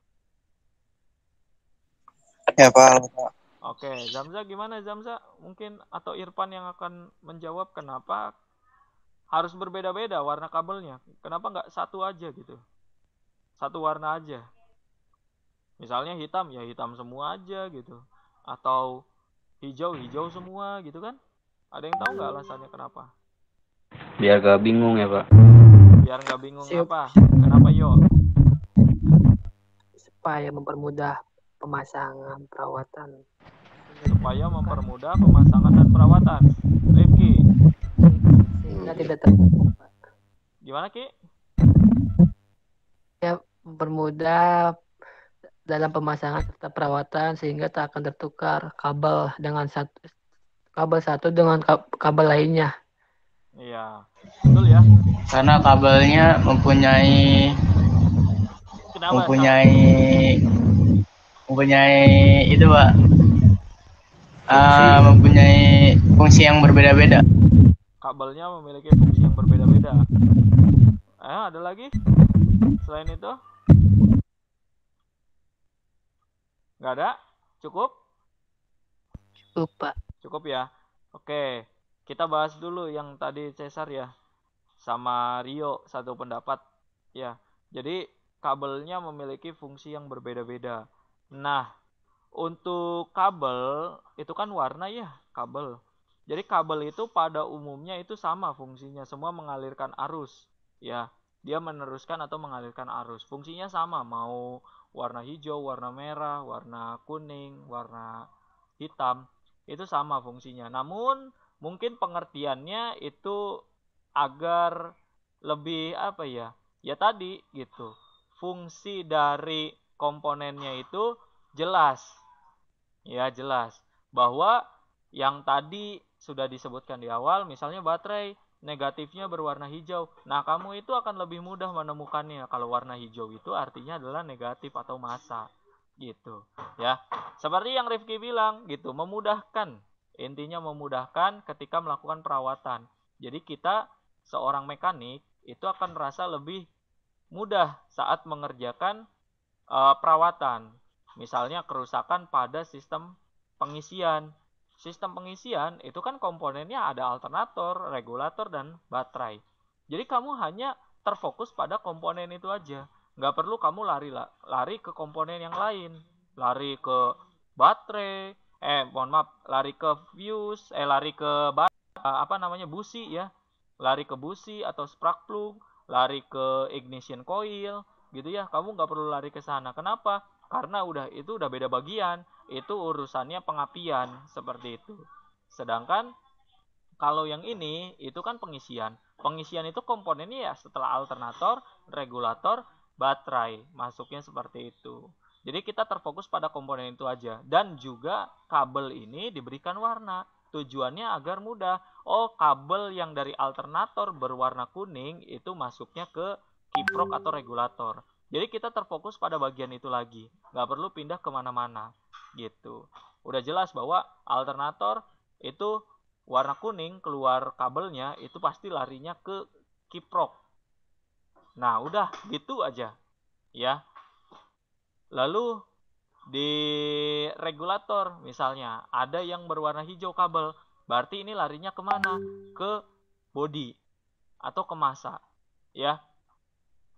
Speaker 2: Ya Pak.
Speaker 1: Oke, Zamza gimana Zamza? Mungkin atau Irfan yang akan menjawab kenapa harus berbeda-beda warna kabelnya. Kenapa nggak satu aja gitu? Satu warna aja. Misalnya hitam, ya hitam semua aja gitu. Atau hijau, hijau semua gitu kan? Ada yang tahu nggak alasannya kenapa?
Speaker 6: Biar gak bingung ya Pak.
Speaker 1: Biar nggak bingung apa? Kenapa yo?
Speaker 4: Supaya mempermudah pemasangan perawatan.
Speaker 1: Supaya mempermudah pemasangan dan perawatan. Rifki,
Speaker 4: Sehingga tidak
Speaker 1: gimana Ki?
Speaker 4: ya mempermudah dalam pemasangan serta perawatan sehingga tak akan tertukar kabel dengan kabel satu dengan kabel lainnya.
Speaker 1: Iya, betul ya.
Speaker 3: Karena kabelnya mempunyai
Speaker 1: Kenapa?
Speaker 3: itu Pak, mempunyai fungsi yang berbeda-beda.
Speaker 1: Kabelnya memiliki fungsi yang berbeda-beda. Ada lagi selain itu? Nggak ada? Cukup?
Speaker 4: Lupa.
Speaker 1: Cukup ya. Oke, kita bahas dulu yang tadi Cesar ya, sama Rio satu pendapat ya. Jadi kabelnya memiliki fungsi yang berbeda-beda. Nah, untuk kabel itu kan warna ya, kabel. Jadi kabel itu pada umumnya itu sama fungsinya, semua mengalirkan arus ya. Dia meneruskan atau mengalirkan arus. Fungsinya sama, mau warna hijau, warna merah, warna kuning, warna hitam, itu sama fungsinya. Namun mungkin pengertiannya itu agar lebih apa ya? Ya tadi gitu. Fungsi dari komponennya itu jelas. Ya, jelas. Bahwa yang tadi sudah disebutkan di awal, misalnya baterai negatifnya berwarna hijau. Nah, kamu itu akan lebih mudah menemukannya. Kalau warna hijau itu artinya adalah negatif atau massa. Gitu. Ya. Seperti yang Rifki bilang, gitu. Memudahkan. Intinya memudahkan ketika melakukan perawatan. Jadi kita seorang mekanik itu akan merasa lebih mudah saat mengerjakan perawatan. Misalnya kerusakan pada sistem pengisian. Sistem pengisian itu kan komponennya ada alternator, regulator, dan baterai. Jadi kamu hanya terfokus pada komponen itu aja. Nggak perlu kamu lari ke komponen yang lain. Lari ke baterai, lari ke fuse, lari ke busi ya. Lari ke busi atau spark plug, lari ke ignition coil, gitu ya. Kamu nggak perlu lari ke sana. Kenapa? Karena itu udah beda bagian. Itu urusannya pengapian seperti itu. Sedangkan kalau yang ini itu kan pengisian. Pengisian itu komponennya ya setelah alternator, regulator, baterai, masuknya seperti itu. Jadi kita terfokus pada komponen itu aja. Dan juga kabel ini diberikan warna. Tujuannya agar mudah. Oh, kabel yang dari alternator berwarna kuning itu masuknya ke kiprok atau regulator. Jadi kita terfokus pada bagian itu lagi. Nggak perlu pindah kemana-mana. Gitu. Udah jelas bahwa alternator itu warna kuning keluar kabelnya itu pasti larinya ke kiprok. Nah, udah gitu aja. Ya. Lalu di regulator misalnya ada yang berwarna hijau kabel, berarti ini larinya kemana? Ke bodi atau ke massa. Ya,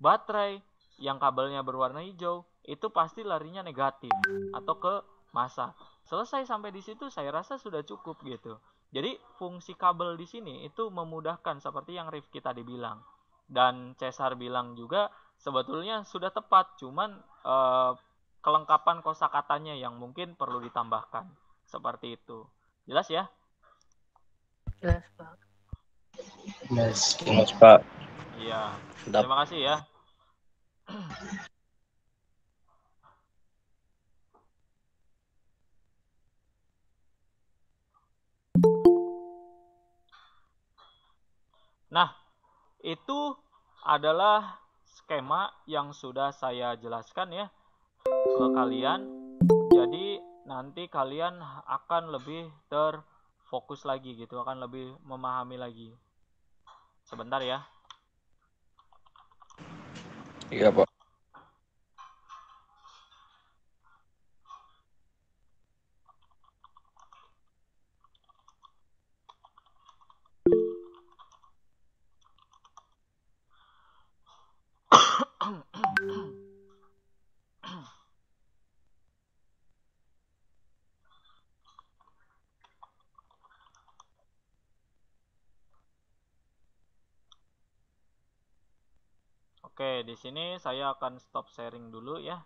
Speaker 1: baterai yang kabelnya berwarna hijau itu pasti larinya negatif atau ke massa. Selesai sampai di situ saya rasa sudah cukup gitu. Jadi fungsi kabel di sini itu memudahkan seperti yang Rifki tadi bilang. Dan Cesar bilang juga sebetulnya sudah tepat, cuman kelengkapan kosakatanya yang mungkin perlu ditambahkan. Seperti itu. Jelas ya?
Speaker 4: Jelas, Pak.
Speaker 2: Mas Pak.
Speaker 1: Iya.
Speaker 6: Sedap.
Speaker 1: Terima kasih ya. Nah, itu adalah skema yang sudah saya jelaskan ya ke kalian. Jadi nanti kalian akan lebih terfokus lagi gitu, akan lebih memahami lagi. Sebentar ya.
Speaker 6: Iya, Pak.
Speaker 1: Oke, di sini saya akan stop sharing dulu ya,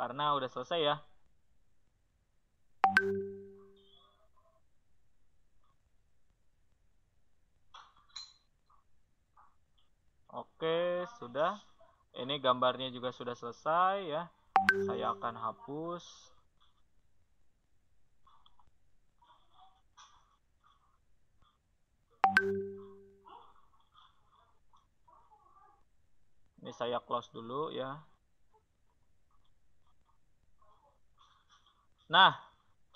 Speaker 1: karena udah selesai ya. Oke, sudah. Ini gambarnya juga sudah selesai ya. Saya akan hapus. Ini saya close dulu ya. Nah,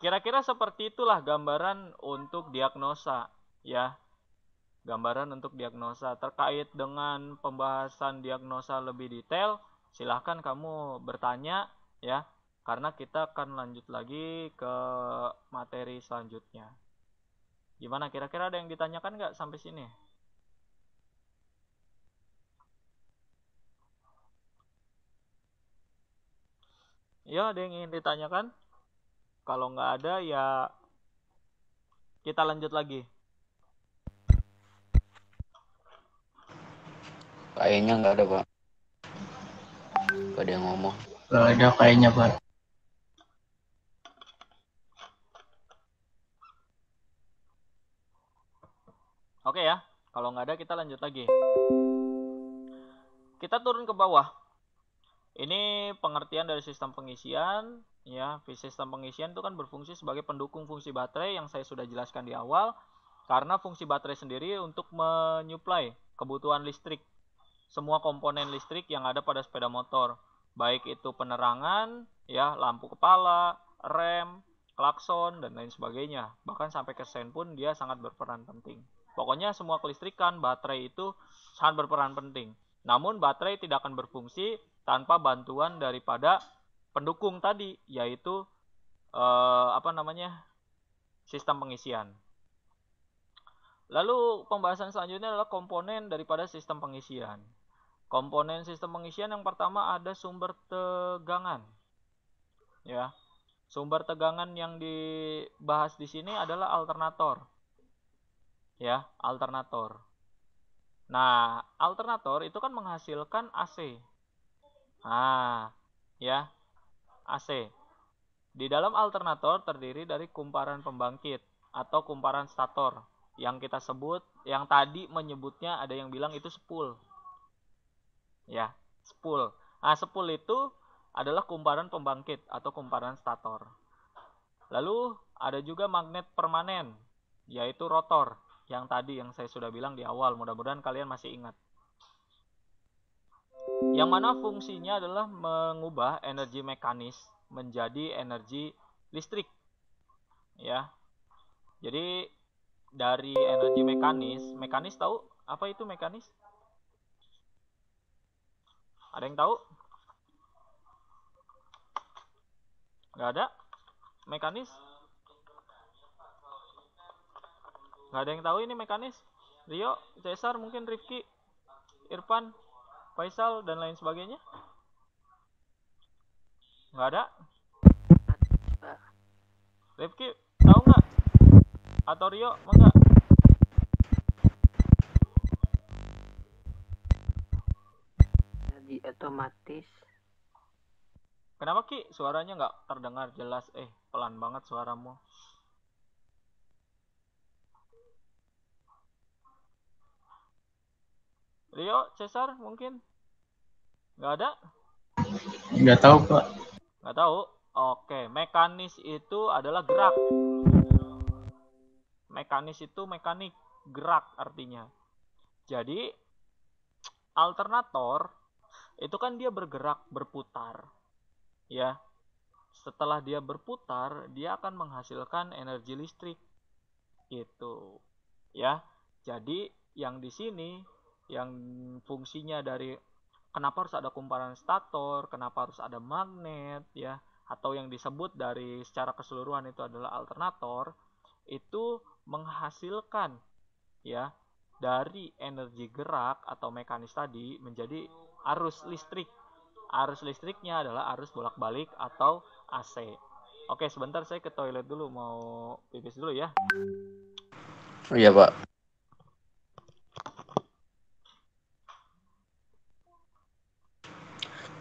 Speaker 1: kira-kira seperti itulah gambaran untuk diagnosa ya. Gambaran untuk diagnosa. Terkait dengan pembahasan diagnosa lebih detail, silahkan kamu bertanya ya. Karena kita akan lanjut lagi ke materi selanjutnya. Gimana, kira-kira ada yang ditanyakan nggak sampai sini? Ya, ada yang ingin ditanyakan? Kalau nggak ada ya kita lanjut lagi.
Speaker 6: Kayaknya nggak ada, Pak. Nggak ada yang ngomong.
Speaker 3: Gak ada kayaknya, Pak.
Speaker 1: Oke ya, kalau nggak ada kita lanjut lagi. Kita turun ke bawah. Ini pengertian dari sistem pengisian. Ya, sistem pengisian itu kan berfungsi sebagai pendukung fungsi baterai yang saya sudah jelaskan di awal. Karena fungsi baterai sendiri untuk menyuplai kebutuhan listrik. Semua komponen listrik yang ada pada sepeda motor. Baik itu penerangan, ya, lampu kepala, rem, klakson, dan lain sebagainya. Bahkan sampai ke sen pun dia sangat berperan penting. Pokoknya semua kelistrikan, baterai itu sangat berperan penting. Namun baterai tidak akan berfungsi tanpa bantuan daripada pendukung tadi, yaitu sistem pengisian. Lalu pembahasan selanjutnya adalah komponen daripada sistem pengisian. Komponen sistem pengisian yang pertama ada sumber tegangan. Ya. Sumber tegangan yang dibahas di sini adalah alternator. Ya, alternator. Nah, alternator itu kan menghasilkan AC. Nah, ya, AC. Di dalam alternator terdiri dari kumparan pembangkit atau kumparan stator. Yang kita sebut, yang tadi menyebutnya ada yang bilang itu spool. Ya, spool. Nah, spool itu adalah kumparan pembangkit atau kumparan stator. Lalu ada juga magnet permanen, yaitu rotor, yang tadi yang saya sudah bilang di awal. Mudah-mudahan kalian masih ingat. Yang mana fungsinya adalah mengubah energi mekanis menjadi energi listrik. Ya. Jadi dari energi mekanis tahu apa itu mekanis? Ada yang tahu? Nggak ada? Mekanis? Nggak ada yang tahu ini mekanis? Rio, Cesar, mungkin Rifki, Irfan, Faisal, dan lain sebagainya? Nggak ada? Rifki, tahu nggak? Atau Rio, enggak?
Speaker 4: Jadi otomatis.
Speaker 1: Kenapa Ki? Suaranya nggak terdengar jelas. Pelan banget suaramu. Rio, Cesar, mungkin? Nggak ada?
Speaker 3: Nggak tahu Pak.
Speaker 1: Nggak tahu? Oke, mekanis itu adalah gerak. Mekanis itu mekanik, gerak artinya. Jadi, alternator itu kan dia bergerak, berputar. Ya, setelah dia berputar, dia akan menghasilkan energi listrik. Gitu. Ya, jadi yang di sini, yang fungsinya dari kenapa harus ada kumparan stator, kenapa harus ada magnet, ya, atau yang disebut dari secara keseluruhan itu adalah alternator, itu menghasilkan ya dari energi gerak atau mekanis tadi menjadi arus listrik. Arus listriknya adalah arus bolak-balik atau AC. Oke, sebentar saya ke toilet dulu, mau pipis dulu ya.
Speaker 6: Oh iya Pak.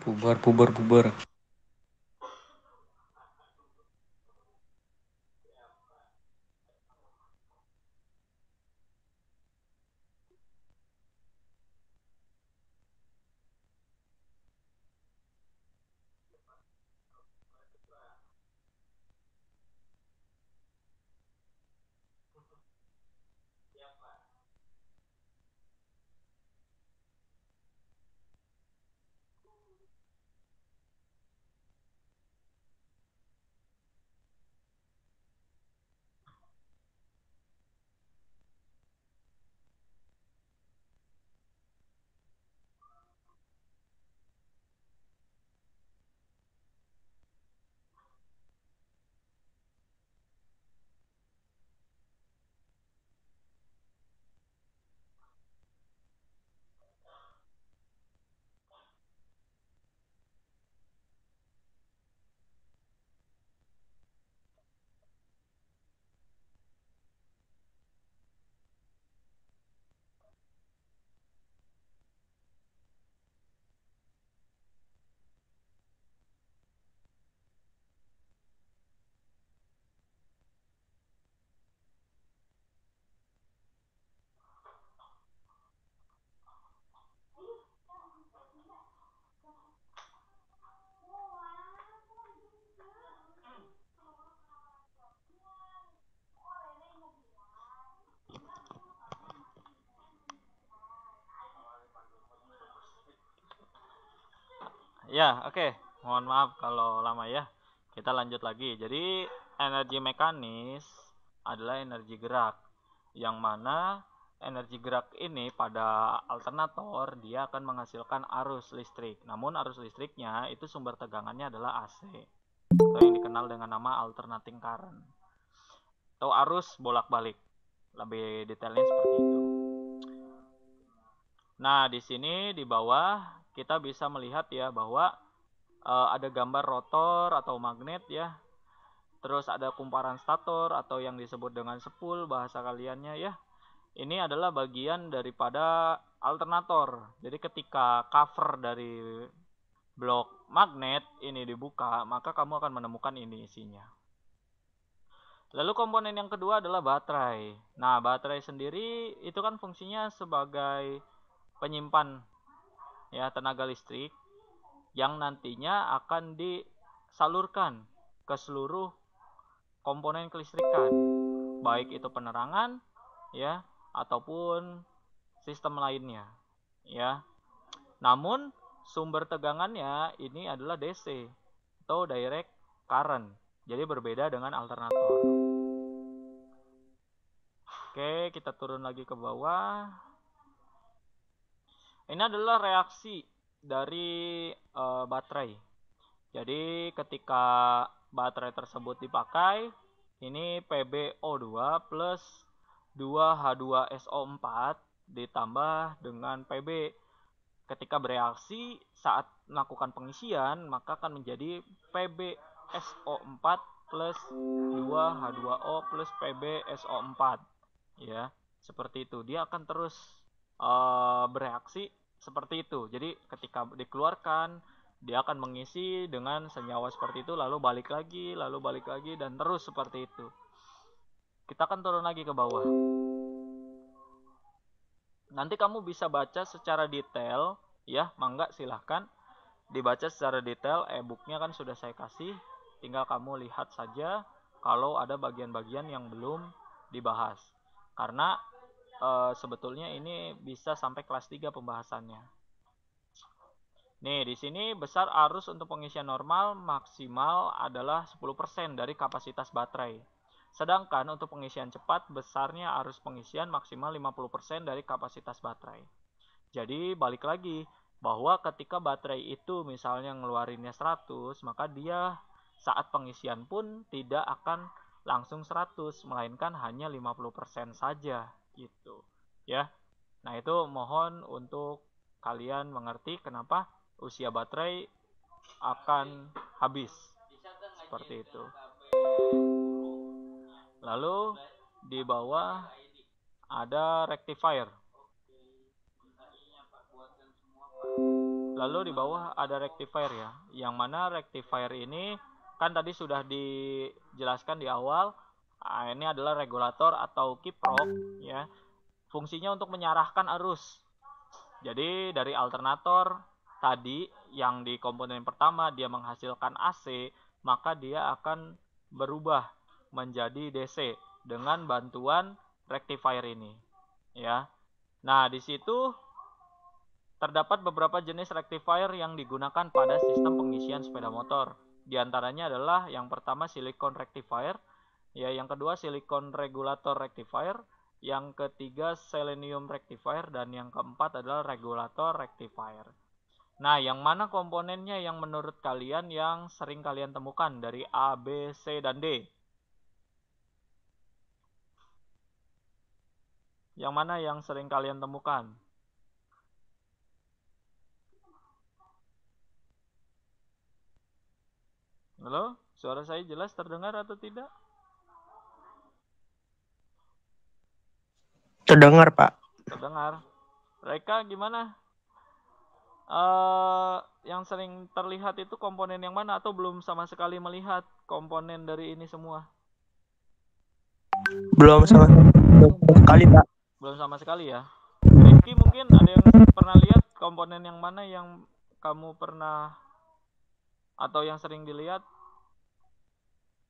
Speaker 6: Bubar.
Speaker 1: Ya, oke. Mohon maaf kalau lama ya. Kita lanjut lagi. Jadi, energi mekanis adalah energi gerak. Yang mana energi gerak ini pada alternator dia akan menghasilkan arus listrik. Namun arus listriknya itu sumber tegangannya adalah AC. Atau yang dikenal dengan nama alternating current. Atau arus bolak-balik. Lebih detailnya seperti itu. Nah, di sini di bawah kita bisa melihat ya bahwa ada gambar rotor atau magnet ya. Terus ada kumparan stator atau yang disebut dengan spool bahasa kaliannya ya. Ini adalah bagian daripada alternator. Jadi ketika cover dari blok magnet ini dibuka, maka kamu akan menemukan ini isinya. Lalu komponen yang kedua adalah baterai. Nah, baterai sendiri itu kan fungsinya sebagai penyimpan ya tenaga listrik yang nantinya akan disalurkan ke seluruh komponen kelistrikan, baik itu penerangan ya ataupun sistem lainnya ya. Namun sumber tegangannya ini adalah DC atau direct current. Jadi berbeda dengan alternator. Oke, kita turun lagi ke bawah. Ini adalah reaksi dari baterai. Jadi ketika baterai tersebut dipakai, ini PbO2 plus 2H2SO4 ditambah dengan Pb. Ketika bereaksi saat melakukan pengisian, maka akan menjadi PbSO4 plus 2H2O plus PbSO4. Ya, seperti itu. Dia akan terus bereaksi seperti itu. Jadi ketika dikeluarkan, dia akan mengisi dengan senyawa seperti itu, lalu balik lagi, dan terus seperti itu. Kita akan turun lagi ke bawah. Nanti kamu bisa baca secara detail, ya, mangga silahkan dibaca secara detail. E-booknya kan sudah saya kasih, tinggal kamu lihat saja kalau ada bagian-bagian yang belum dibahas. Karena sebetulnya ini bisa sampai kelas 3 pembahasannya. Nih, di sini besar arus untuk pengisian normal maksimal adalah 10% dari kapasitas baterai. Sedangkan untuk pengisian cepat, besarnya arus pengisian maksimal 50% dari kapasitas baterai. Jadi balik lagi, bahwa ketika baterai itu misalnya ngeluarinnya 100, maka dia saat pengisian pun tidak akan langsung 100, melainkan hanya 50% saja gitu. Ya. Nah, itu mohon untuk kalian mengerti kenapa usia baterai akan habis. Seperti itu. Lalu di bawah ada rectifier. Ya. Yang mana rectifier ini kan tadi sudah dijelaskan di awal. Ini adalah regulator atau kiprok ya. Fungsinya untuk menyarahkan arus. Jadi dari alternator tadi yang di komponen pertama dia menghasilkan AC, maka dia akan berubah menjadi DC dengan bantuan rectifier ini ya. Nah, di situ terdapat beberapa jenis rectifier yang digunakan pada sistem pengisian sepeda motor. Di antaranya adalah yang pertama silicon rectifier, ya, yang kedua silicon regulator rectifier, yang ketiga selenium rectifier, dan yang keempat adalah regulator rectifier. Nah, yang mana komponennya yang menurut kalian yang sering kalian temukan dari A, B, C, dan D? Yang mana yang sering kalian temukan? Halo? Suara saya jelas terdengar atau tidak?
Speaker 5: Terdengar, Pak.
Speaker 1: Terdengar. Reka gimana? Yang sering terlihat itu komponen yang mana atau belum sama sekali melihat komponen dari ini semua?
Speaker 5: Belum sama sekali, Pak.
Speaker 1: Belum sama sekali ya. Rifki mungkin ada yang pernah lihat komponen yang mana yang kamu pernah atau yang sering dilihat?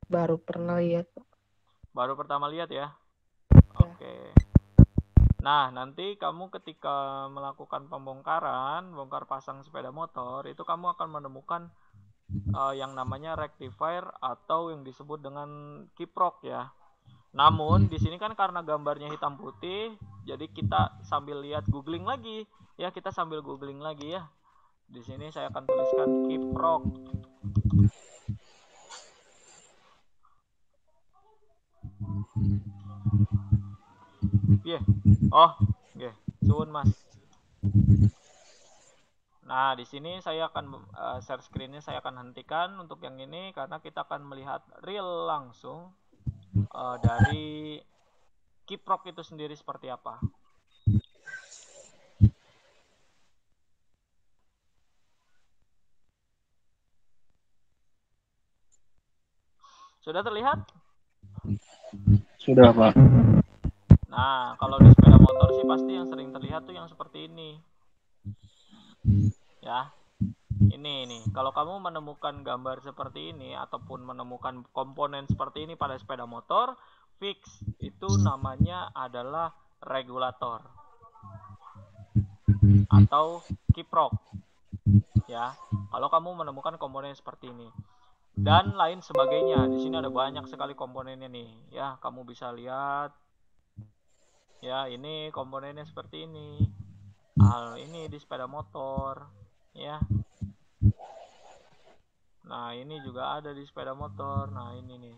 Speaker 4: Baru pernah lihat.
Speaker 1: Baru pertama lihat ya? Oke. Nah, nanti kamu ketika melakukan pembongkaran, bongkar pasang sepeda motor, itu kamu akan menemukan yang namanya rectifier atau yang disebut dengan kiprok ya. Namun di sini kan karena gambarnya hitam putih, jadi kita sambil lihat googling lagi ya, ya. Di sini saya akan tuliskan kiprok. Suun Mas. Nah, di sini saya akan share screen-nya saya akan hentikan untuk yang ini karena kita akan melihat real langsung dari kiprok itu sendiri seperti apa. Sudah terlihat?
Speaker 5: Sudah, Pak.
Speaker 1: Nah, kalau di sepeda motor sih pasti yang sering terlihat tuh yang seperti ini. Ya. Ini nih, kalau kamu menemukan gambar seperti ini ataupun menemukan komponen seperti ini pada sepeda motor, fix itu namanya adalah regulator atau kiprok. Ya, kalau kamu menemukan komponen seperti ini dan lain sebagainya. Di sini ada banyak sekali komponennya nih. Ya, kamu bisa lihat. Ya, ini komponennya seperti ini. Hal ini di sepeda motor, ya. Nah, ini juga ada di sepeda motor. Nah, ini nih.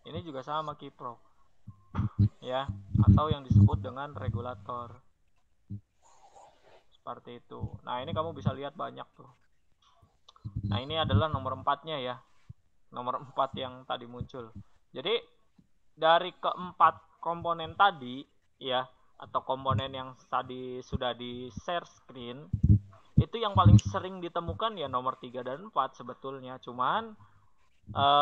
Speaker 1: Ini juga sama kiprok. Ya, atau yang disebut dengan regulator. Seperti itu. Nah, ini kamu bisa lihat banyak tuh. Nah, ini adalah nomor 4-nya ya. Nomor 4 yang tadi muncul. Jadi, dari keempat komponen tadi, ya, atau komponen yang tadi sudah di share screen, itu yang paling sering ditemukan ya nomor 3 dan 4 sebetulnya. Cuman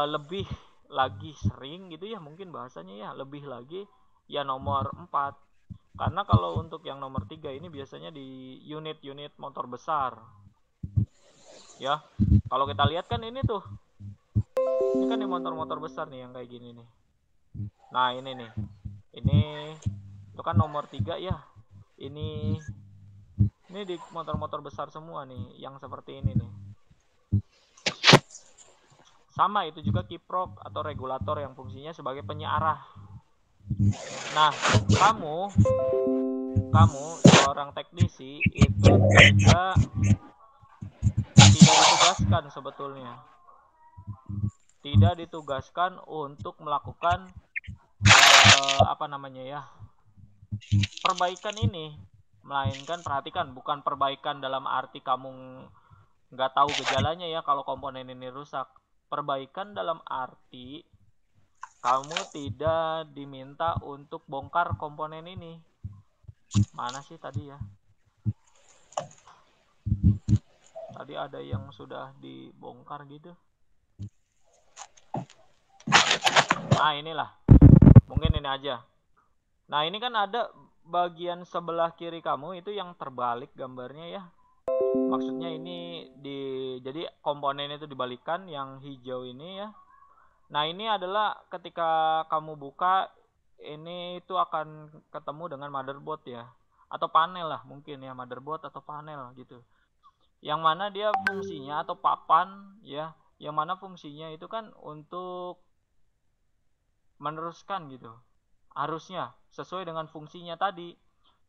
Speaker 1: lebih lagi sering gitu ya, mungkin bahasanya ya, lebih lagi ya nomor 4. Karena kalau untuk yang nomor 3 ini biasanya di unit-unit motor besar. Ya, kalau kita lihat kan ini tuh. Ini kan di motor-motor besar nih yang kayak gini nih. Nah, ini nih. Ini itu kan nomor 3 ya. Ini di motor-motor besar semua nih, yang seperti ini nih. Sama, itu juga kiprok atau regulator yang fungsinya sebagai penyearah. Nah, kamu seorang teknisi itu tidak ditugaskan sebetulnya. Tidak ditugaskan untuk melakukan perbaikan ini, melainkan perhatikan, bukan perbaikan dalam arti kamu nggak tahu gejalanya ya kalau komponen ini rusak. Perbaikan dalam arti kamu tidak diminta untuk bongkar komponen ini. Mana sih tadi ya? Tadi ada yang sudah dibongkar gitu. Nah, inilah. Mungkin ini aja. Nah, ini kan ada bagian sebelah kiri kamu itu yang terbalik gambarnya ya. Maksudnya ini jadi komponen itu dibalikan, yang hijau ini ya. Nah, ini adalah ketika kamu buka ini itu akan ketemu dengan motherboard ya, atau panel lah mungkin ya, motherboard atau panel gitu. Yang mana dia fungsinya atau papan ya, yang mana fungsinya itu kan untuk meneruskan gitu. Harusnya sesuai dengan fungsinya tadi.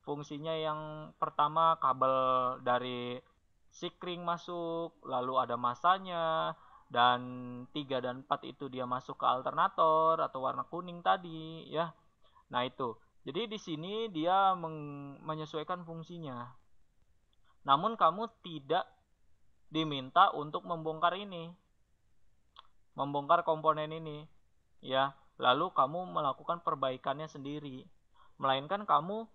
Speaker 1: Fungsinya yang pertama kabel dari sikring masuk, lalu ada masanya, dan 3 dan 4 itu dia masuk ke alternator atau warna kuning tadi ya. Nah, itu. Jadi di sini dia menyesuaikan fungsinya. Namun kamu tidak diminta untuk membongkar ini. Membongkar komponen ini ya. Lalu kamu melakukan perbaikannya sendiri. Melainkan kamu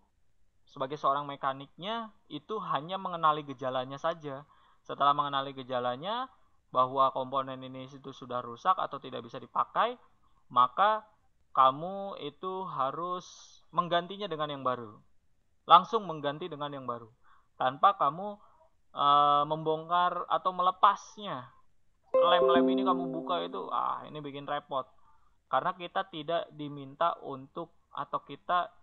Speaker 1: sebagai seorang mekaniknya itu hanya mengenali gejalanya saja. Setelah mengenali gejalanya bahwa komponen ini itu sudah rusak atau tidak bisa dipakai, maka kamu itu harus menggantinya dengan yang baru. Langsung mengganti dengan yang baru. Tanpa kamu membongkar atau melepasnya. Lem-lem ini kamu buka itu, ini bikin repot. Karena kita tidak diminta untuk, atau kita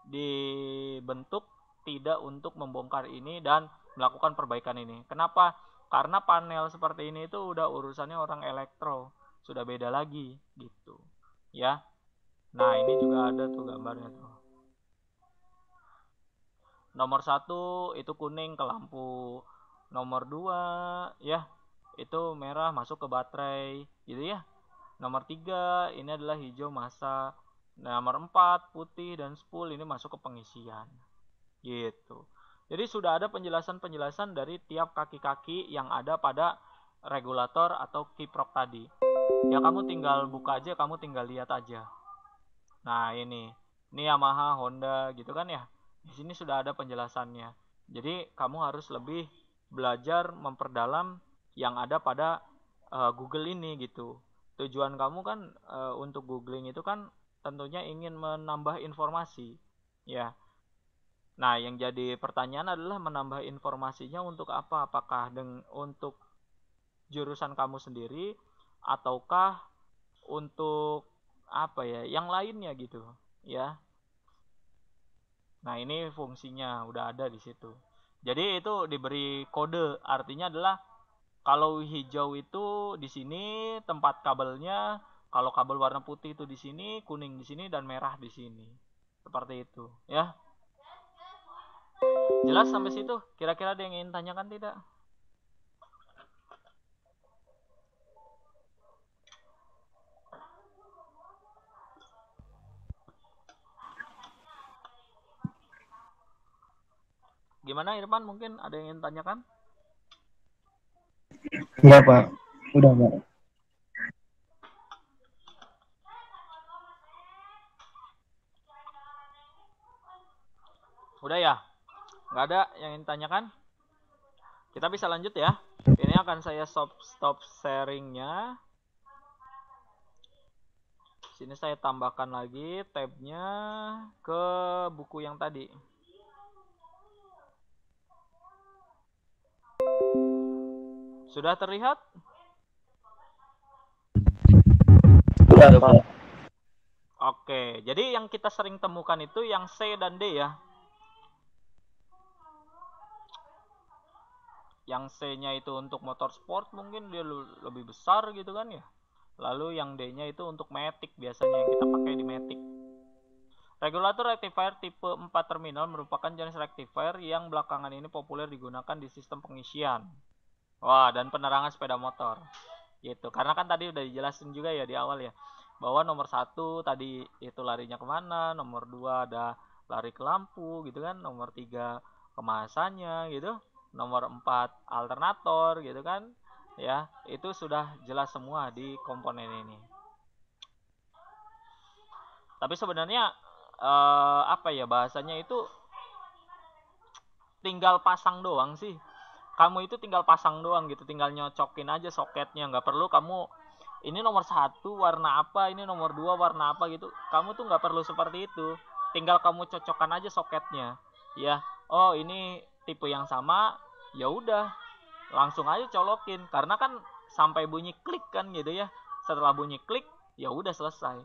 Speaker 1: dibentuk tidak untuk membongkar ini dan melakukan perbaikan ini. Kenapa? Karena panel seperti ini itu udah urusannya orang elektro, sudah beda lagi gitu ya. Nah, ini juga ada tuh gambarnya tuh. Nomor 1 itu kuning ke lampu, nomor 2 ya itu merah masuk ke baterai gitu ya. Nomor 3 ini adalah hijau massa. Nomor 4 putih dan spool ini masuk ke pengisian gitu. Jadi sudah ada penjelasan-penjelasan dari tiap kaki-kaki yang ada pada regulator atau kiprok tadi. Ya, kamu tinggal buka aja, kamu tinggal lihat aja. Nah, ini Yamaha, Honda gitu kan ya. Di sini sudah ada penjelasannya. Jadi kamu harus lebih belajar memperdalam yang ada pada Google ini gitu. Tujuan kamu kan untuk googling itu kan tentunya ingin menambah informasi ya. Nah, yang jadi pertanyaan adalah menambah informasinya untuk apa? Apakah untuk jurusan kamu sendiri ataukah untuk apa ya, yang lainnya gitu ya. Nah, ini fungsinya udah ada di situ. Jadi itu diberi kode, artinya adalah kalau hijau itu di sini tempat kabelnya, kalau kabel warna putih itu di sini, kuning di sini, dan merah di sini. Seperti itu ya. Jelas sampai situ? Kira-kira ada yang ingin tanyakan tidak? Gimana Irfan, mungkin ada yang ingin tanyakan?
Speaker 5: Enggak, Pak. Udah, Pak.
Speaker 1: Udah ya? Nggak ada yang ingin tanyakan? Kita bisa lanjut ya. Ini akan saya stop sharingnya. Sini saya tambahkan lagi tabnya ke buku yang tadi. Sudah terlihat?
Speaker 5: Udah, Pak.
Speaker 1: Oke, jadi yang kita sering temukan itu yang C dan D ya. Yang C-nya itu untuk motor sport, mungkin dia lebih besar gitu kan ya. Lalu yang D-nya itu untuk matic, biasanya yang kita pakai di matic. Regulator rectifier tipe 4 terminal merupakan jenis rectifier yang belakangan ini populer digunakan di sistem pengisian. Wah, dan penerangan sepeda motor. Gitu. Karena kan tadi udah dijelasin juga ya di awal ya, bahwa nomor 1 tadi itu larinya kemana, nomor 2 ada lari ke lampu gitu kan, nomor 3 kemasannya gitu, nomor 4 alternator gitu kan ya. Itu sudah jelas semua di komponen ini. Tapi sebenarnya apa ya bahasanya itu, tinggal pasang doang sih. Kamu itu tinggal pasang doang gitu, tinggal nyocokin aja soketnya, nggak perlu kamu ini nomor 1 warna apa, ini nomor 2 warna apa gitu. Kamu tuh nggak perlu seperti itu, tinggal kamu cocokkan aja soketnya ya. Oh, ini tipe yang sama, ya udah langsung aja colokin, karena kan sampai bunyi klik kan gitu ya. Setelah bunyi klik ya udah selesai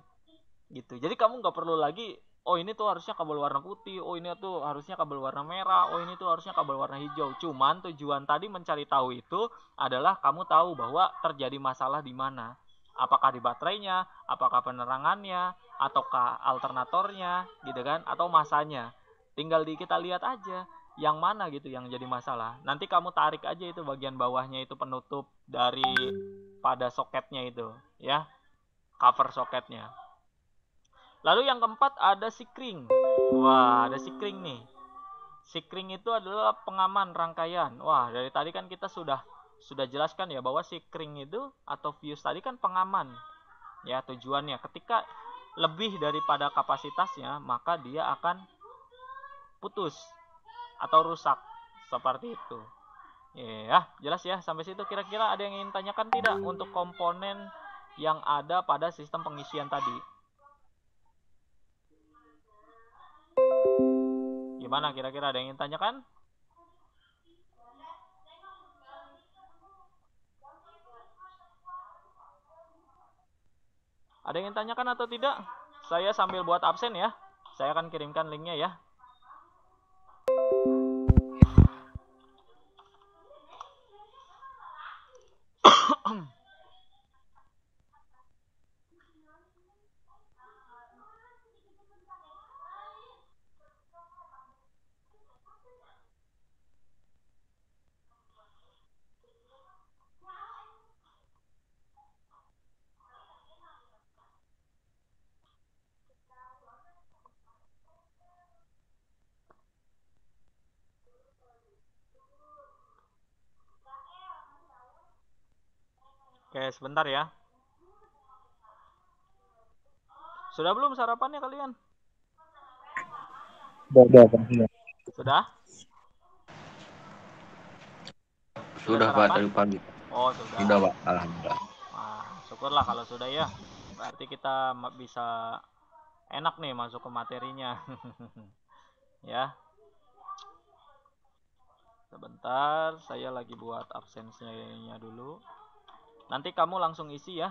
Speaker 1: gitu. Jadi kamu nggak perlu lagi, oh ini tuh harusnya kabel warna putih, oh ini tuh harusnya kabel warna merah, oh ini tuh harusnya kabel warna hijau. Cuman tujuan tadi mencari tahu itu adalah kamu tahu bahwa terjadi masalah di mana. Apakah di baterainya, apakah penerangannya, ataukah alternatornya gitu kan, atau masanya. Tinggal kita lihat aja yang mana gitu yang jadi masalah. Nanti kamu tarik aja itu bagian bawahnya itu penutup dari pada soketnya itu ya, cover soketnya. Lalu yang keempat ada sikring. Wah, ada sikring nih. Sikring itu adalah pengaman rangkaian. Wah, dari tadi kan kita sudah jelaskan ya bahwa sikring itu atau fuse tadi kan pengaman. Ya, tujuannya ketika lebih daripada kapasitasnya, maka dia akan putus atau rusak. Seperti itu. Ya, jelas ya sampai situ. Kira-kira ada yang ingin tanyakan tidak untuk komponen yang ada pada sistem pengisian tadi? Gimana kira-kira, ada yang ingin tanyakan? Ada yang ingin tanyakan atau tidak? Saya sambil buat absen ya. Saya akan kirimkan linknya ya. Oke, sebentar ya. Sudah belum sarapannya kalian?
Speaker 5: Udah.
Speaker 1: Sudah?
Speaker 6: Sudah Pak, tadi pagi.
Speaker 1: Oh, sudah.
Speaker 6: Sudah Pak, alhamdulillah.
Speaker 1: Nah, syukurlah kalau sudah ya. Berarti kita bisa enak nih masuk ke materinya. Ya. Sebentar, saya lagi buat absensinya dulu. Nanti kamu langsung isi ya.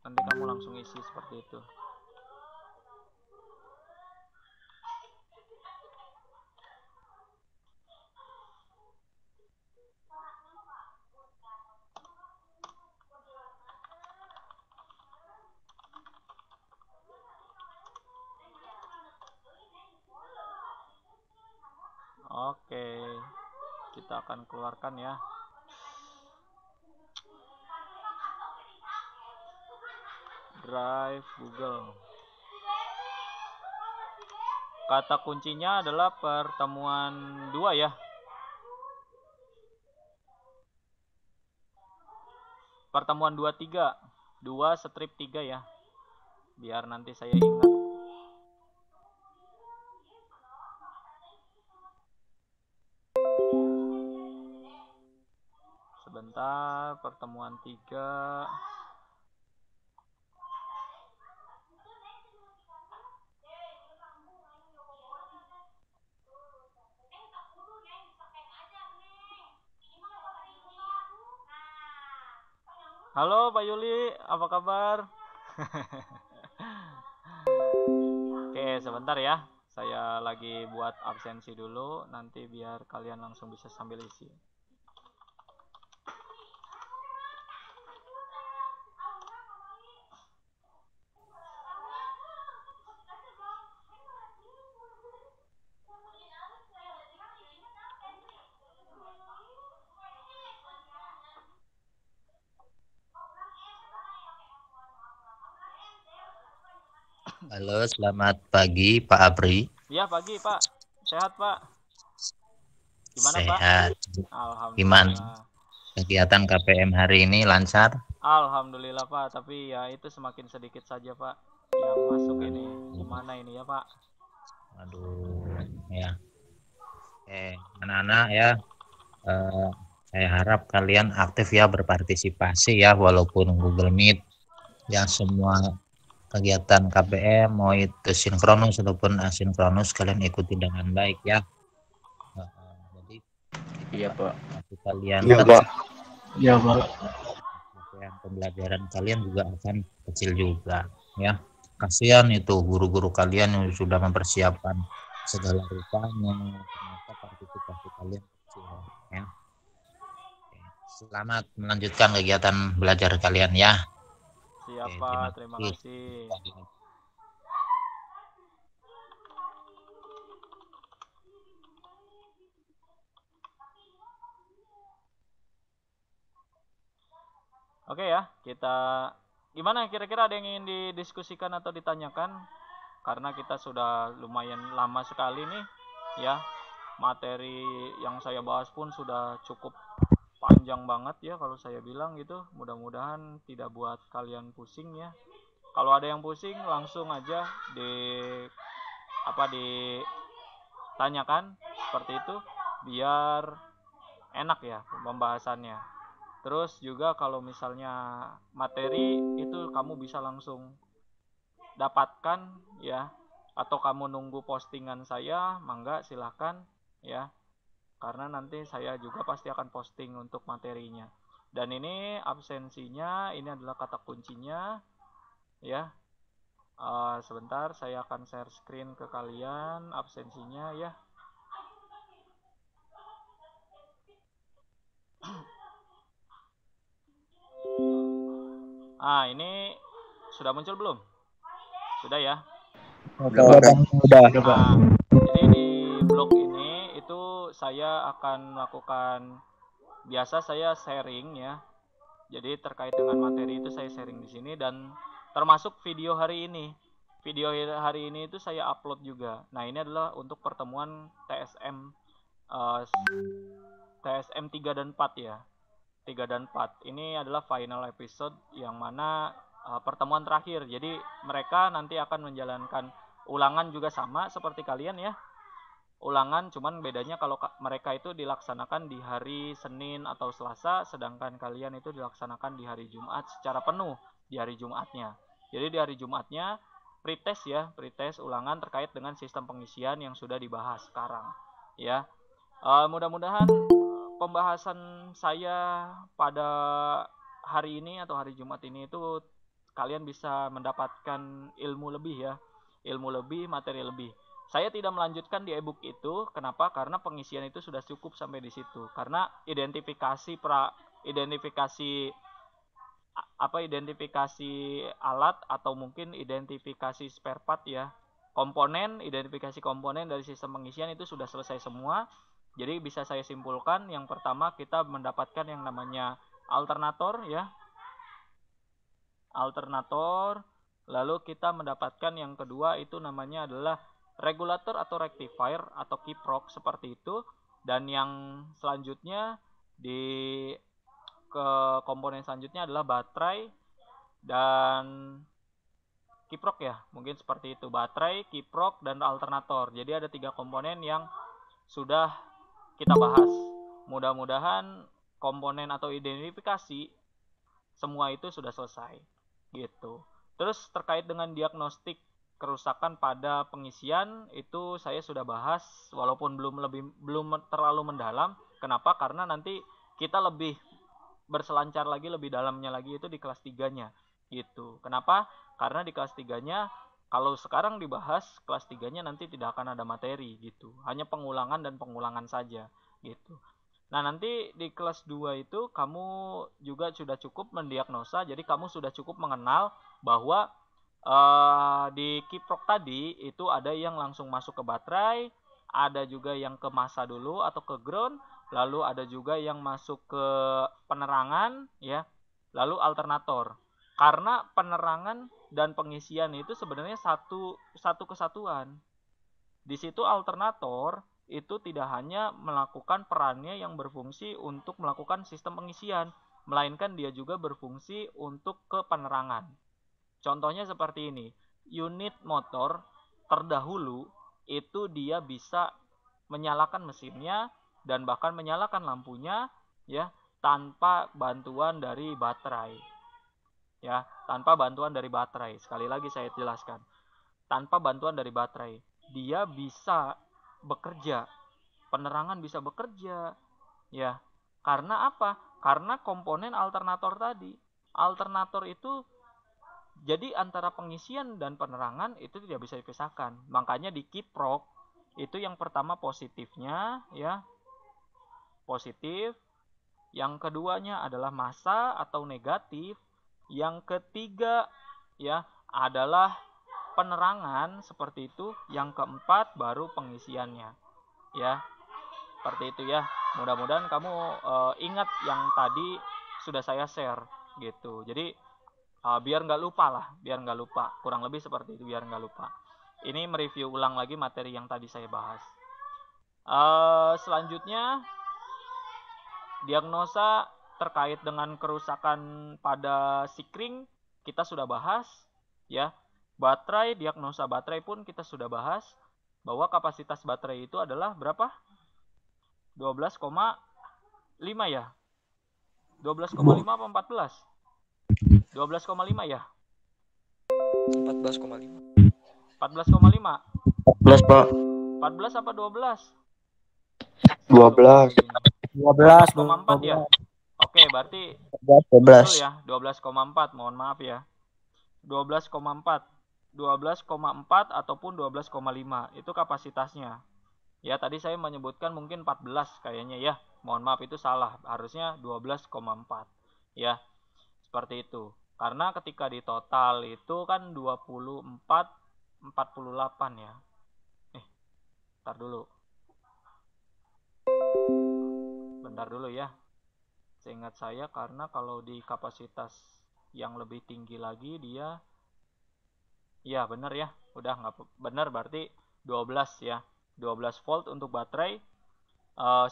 Speaker 1: Nanti kamu langsung isi seperti itu. Oke, kita akan keluarkan ya. Drive Google. Kata kuncinya adalah pertemuan 2 ya. Pertemuan 23. 2/3 ya. Biar nanti saya ingat. Sebentar, pertemuan 3. Halo Pak Yuli, apa kabar? Oke, sebentar ya. Saya lagi buat absensi dulu, nanti biar kalian langsung bisa sambil isi.
Speaker 7: Halo, selamat pagi Pak Abri.
Speaker 1: Iya, pagi Pak. Sehat Pak? Gimana Pak?
Speaker 7: Sehat.
Speaker 1: Alhamdulillah.
Speaker 7: Gimana kegiatan KPM hari ini, lancar?
Speaker 1: Alhamdulillah Pak, tapi ya itu semakin sedikit saja Pak yang masuk ini. Gimana ini ya Pak?
Speaker 7: Aduh, ya. Anak-anak ya, saya harap kalian aktif ya, berpartisipasi ya, walaupun Google Meet. Ya, semua kegiatan KPM, mau itu sinkronus ataupun asinkronus, kalian ikuti dengan baik ya. Jadi,
Speaker 6: Iya Pak.
Speaker 7: kalian
Speaker 3: Iya Pak. Iya Pak.
Speaker 7: Pembelajaran kalian juga akan kecil juga ya. Kasihan itu guru-guru kalian yang sudah mempersiapkan segala rupanya, ternyata partisipasi kalian kecil ya. Selamat melanjutkan kegiatan belajar kalian ya.
Speaker 1: Siapa? Terima kasih. Oke ya, kita gimana kira-kira ada yang ingin didiskusikan atau ditanyakan? Karena kita sudah lumayan lama sekali nih ya. Materi yang saya bahas pun sudah cukup panjang banget ya kalau saya bilang gitu. Mudah-mudahan tidak buat kalian pusing ya. Kalau ada yang pusing langsung aja ditanyakan seperti itu biar enak ya pembahasannya. Terus juga kalau misalnya materi itu kamu bisa langsung dapatkan ya, atau kamu nunggu postingan saya, mangga silahkan ya, karena nanti saya juga pasti akan posting untuk materinya. Dan ini absensinya, ini adalah kata kuncinya ya. Sebentar, saya akan share screen ke kalian absensinya ya. Ini sudah muncul belum? Sudah ya?
Speaker 5: Udah.
Speaker 1: Jadi di blog ini itu saya akan melakukan, biasa saya sharing ya. Jadi terkait dengan materi itu saya sharing di sini, dan termasuk video hari ini. Video hari ini itu saya upload juga. Nah, ini adalah untuk pertemuan TSM 3 dan 4 ya. 3 dan 4. Ini adalah final episode yang mana pertemuan terakhir. Jadi mereka nanti akan menjalankan ulangan juga sama seperti kalian ya. Ulangan, cuman bedanya kalau mereka itu dilaksanakan di hari Senin atau Selasa, sedangkan kalian itu dilaksanakan di hari Jumat secara penuh di hari Jumatnya. Jadi di hari Jumatnya pretest ya, pretest ulangan terkait dengan sistem pengisian yang sudah dibahas sekarang ya. Mudah-mudahan pembahasan saya pada hari ini atau hari Jumat ini itu kalian bisa mendapatkan ilmu lebih ya, ilmu lebih, materi lebih. Saya tidak melanjutkan di ebook itu, kenapa? Karena pengisian itu sudah cukup sampai di situ. Karena identifikasi alat atau mungkin identifikasi spare part ya, identifikasi komponen dari sistem pengisian itu sudah selesai semua. Jadi bisa saya simpulkan, yang pertama kita mendapatkan yang namanya alternator ya, lalu kita mendapatkan yang kedua itu namanya adalah regulator atau rectifier atau kiprok seperti itu. Dan yang selanjutnya ke komponen selanjutnya adalah baterai dan kiprok ya, mungkin seperti itu, baterai, kiprok, dan alternator. Jadi ada 3 komponen yang sudah kita bahas. Mudah-mudahan komponen atau identifikasi semua itu sudah selesai gitu. Terus terkait dengan diagnostik kerusakan pada pengisian itu saya sudah bahas, walaupun belum terlalu mendalam. Kenapa? Karena nanti kita lebih berselancar lagi, lebih dalamnya lagi itu di kelas 3-nya gitu. Kenapa? Karena di kelas 3-nya kalau sekarang dibahas, kelas 3-nya nanti tidak akan ada materi gitu. Hanya pengulangan dan pengulangan saja gitu. Nah, nanti di kelas 2 itu kamu juga sudah cukup mendiagnosa, jadi kamu sudah cukup mengenal bahwa di kiprok tadi itu ada yang langsung masuk ke baterai, ada juga yang ke massa dulu atau ke ground, lalu ada juga yang masuk ke penerangan ya, lalu alternator. Karena penerangan dan pengisian itu sebenarnya satu kesatuan. Di situ alternator itu tidak hanya melakukan perannya yang berfungsi untuk melakukan sistem pengisian, melainkan dia juga berfungsi untuk ke penerangan. Contohnya seperti ini, unit motor terdahulu itu dia bisa menyalakan mesinnya dan bahkan menyalakan lampunya ya, tanpa bantuan dari baterai. Ya, tanpa bantuan dari baterai. Sekali lagi saya jelaskan. Tanpa bantuan dari baterai, dia bisa bekerja. Penerangan bisa bekerja. Ya. Karena apa? Karena komponen alternator tadi. Alternator itu jadi antara pengisian dan penerangan itu tidak bisa dipisahkan. Makanya di kiprok itu yang pertama positifnya ya, positif. Yang keduanya adalah massa atau negatif. Yang ketiga ya adalah penerangan seperti itu. Yang keempat baru pengisiannya. Ya. Seperti itu ya. Mudah-mudahan kamu ingat yang tadi sudah saya share gitu. Jadi biar nggak lupa lah, kurang lebih seperti itu, biar nggak lupa. Ini mereview ulang lagi materi yang tadi saya bahas. Selanjutnya diagnosa terkait dengan kerusakan pada sikring kita sudah bahas ya. Baterai, diagnosa baterai pun kita sudah bahas bahwa kapasitas baterai itu adalah berapa? 12,5 ya. 12,5 apa 14? 12,5 ya?
Speaker 2: 14,5.
Speaker 1: 14,5.
Speaker 2: 14, Pak.
Speaker 1: 14 apa 12?
Speaker 2: 12.
Speaker 1: 12,4 ya? Oke, berarti
Speaker 2: 12.
Speaker 1: betul ya, 12,4. Mohon maaf ya. 12,4. 12,4 ataupun 12,5 itu kapasitasnya. Ya, tadi saya menyebutkan mungkin 14 kayaknya ya. Mohon maaf itu salah. Harusnya 12,4. Ya. Seperti itu. Karena ketika di total itu kan 24,48 ya. Bentar dulu. Bentar dulu ya. Seingat saya karena kalau di kapasitas yang lebih tinggi lagi dia, ya benar ya, udah nggak benar, berarti 12 ya, 12 volt untuk baterai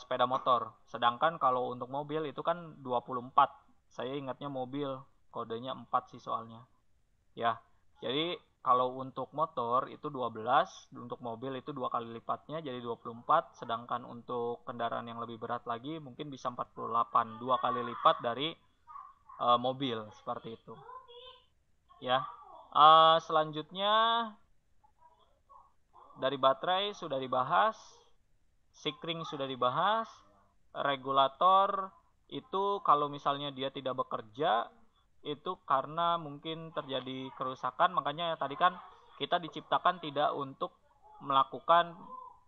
Speaker 1: sepeda motor. Sedangkan kalau untuk mobil itu kan 24. Saya ingatnya mobil kodenya 4 sih soalnya ya. Jadi kalau untuk motor itu 12, untuk mobil itu 2 kali lipatnya jadi 24, sedangkan untuk kendaraan yang lebih berat lagi mungkin bisa 48, 2 kali lipat dari mobil, seperti itu. Ya. Selanjutnya dari baterai sudah dibahas, sikring sudah dibahas, regulator, itu kalau misalnya dia tidak bekerja itu karena mungkin terjadi kerusakan. Makanya tadi kan kita diciptakan tidak untuk melakukan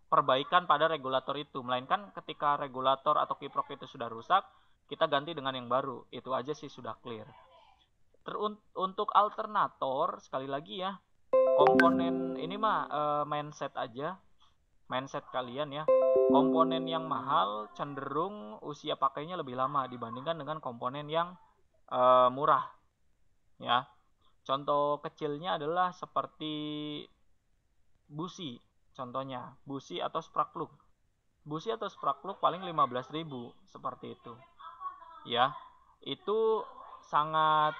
Speaker 1: perbaikan pada regulator itu, melainkan ketika regulator atau kiprok itu sudah rusak, kita ganti dengan yang baru. Itu aja sih sudah clear. Untuk alternator sekali lagi ya, komponen ini mah mindset aja, mindset kalian ya. Komponen yang mahal cenderung usia pakainya lebih lama dibandingkan dengan komponen yang murah ya. Contoh kecilnya adalah seperti busi, contohnya busi atau spark plug. Busi atau spark plug paling 15.000 seperti itu ya. Itu sangat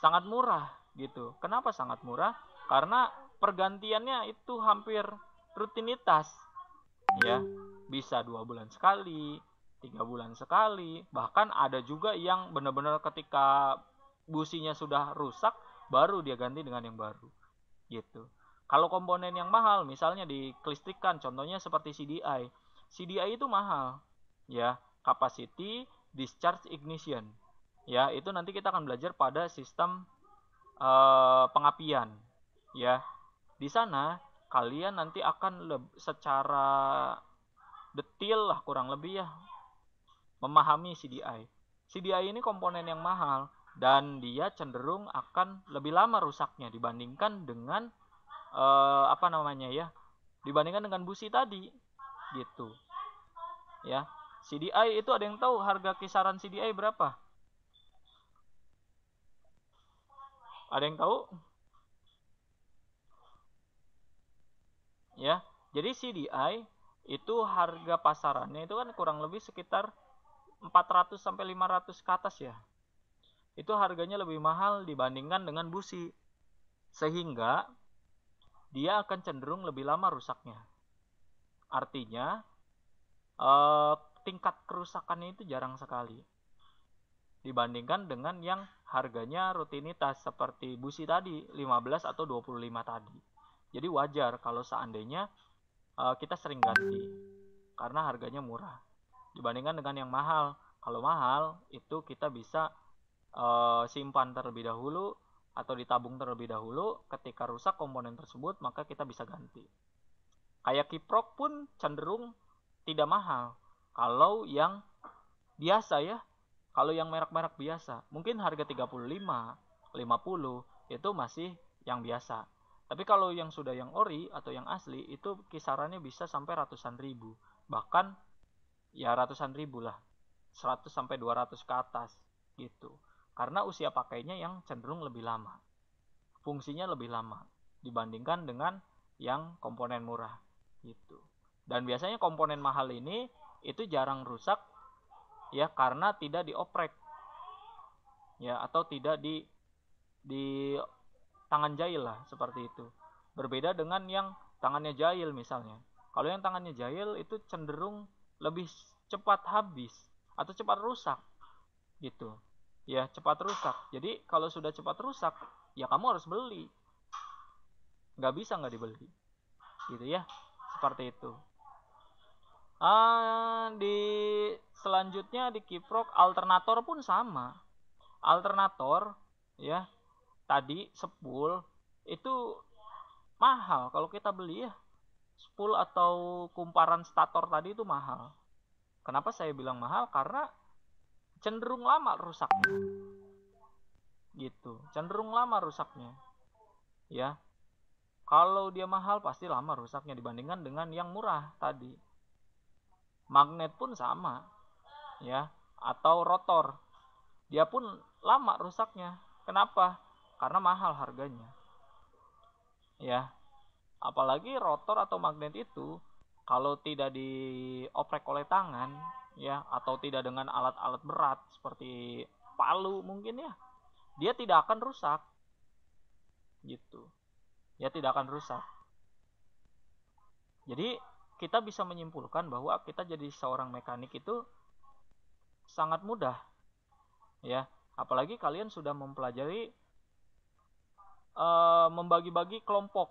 Speaker 1: sangat murah gitu. Kenapa sangat murah? Karena pergantiannya itu hampir rutinitas ya, bisa 2 bulan sekali, 3 bulan sekali, bahkan ada juga yang benar-benar ketika businya sudah rusak baru dia ganti dengan yang baru gitu. Kalau komponen yang mahal misalnya di kelistrikan, contohnya seperti CDI. CDI itu mahal ya, capacity discharge ignition ya. Itu nanti kita akan belajar pada sistem pengapian ya. Di sana kalian nanti akan secara detail lah kurang lebih ya memahami CDI. CDI ini komponen yang mahal dan dia cenderung akan lebih lama rusaknya dibandingkan dengan dibandingkan dengan busi tadi gitu ya. CDI itu ada yang tahu harga kisaran CDI berapa? Ada yang tahu? Ya, jadi CDI itu harga pasarannya itu kan kurang lebih sekitar 400 sampai 500 ke atas ya. Itu harganya lebih mahal dibandingkan dengan busi. Sehingga dia akan cenderung lebih lama rusaknya. Artinya tingkat kerusakannya itu jarang sekali dibandingkan dengan yang harganya rutinitas seperti busi tadi 15 atau 25 tadi. Jadi wajar kalau seandainya kita sering ganti karena harganya murah dibandingkan dengan yang mahal. Kalau mahal itu kita bisa simpan terlebih dahulu atau ditabung terlebih dahulu. Ketika rusak komponen tersebut maka kita bisa ganti. Kayak kiprok pun cenderung tidak mahal kalau yang biasa ya. Kalau yang merek-merek biasa mungkin harga 35, 50 itu masih yang biasa. Tapi kalau yang sudah yang ori atau yang asli itu kisarannya bisa sampai ratusan ribu. Bahkan ya ratusan ribu lah. 100 sampai 200 ke atas gitu. Karena usia pakainya yang cenderung lebih lama. Fungsinya lebih lama dibandingkan dengan yang komponen murah gitu. Dan biasanya komponen mahal ini itu jarang rusak ya karena tidak dioprek ya, atau tidak di tangan jahil lah seperti itu. Berbeda dengan yang tangannya jahil misalnya. Kalau yang tangannya jahil itu cenderung lebih cepat habis atau cepat rusak gitu ya, cepat rusak. Jadi kalau sudah cepat rusak ya kamu harus beli, nggak bisa nggak dibeli gitu ya, seperti itu. Di selanjutnya di kiprok alternator pun sama. Alternator ya tadi spool itu mahal kalau kita beli ya. Spool atau kumparan stator tadi itu mahal. Kenapa saya bilang mahal? Karena cenderung lama rusaknya. Gitu, cenderung lama rusaknya. Ya. Kalau dia mahal pasti lama rusaknya dibandingkan dengan yang murah tadi. Magnet pun sama ya, atau rotor dia pun lama rusaknya. Kenapa? Karena mahal harganya ya. Apalagi rotor atau magnet itu kalau tidak dioprek oleh tangan ya, atau tidak dengan alat-alat berat seperti palu mungkin ya, dia tidak akan rusak gitu ya, tidak akan rusak. Jadi kita bisa menyimpulkan bahwa kita jadi seorang mekanik itu sangat mudah ya, apalagi kalian sudah mempelajari membagi-bagi kelompok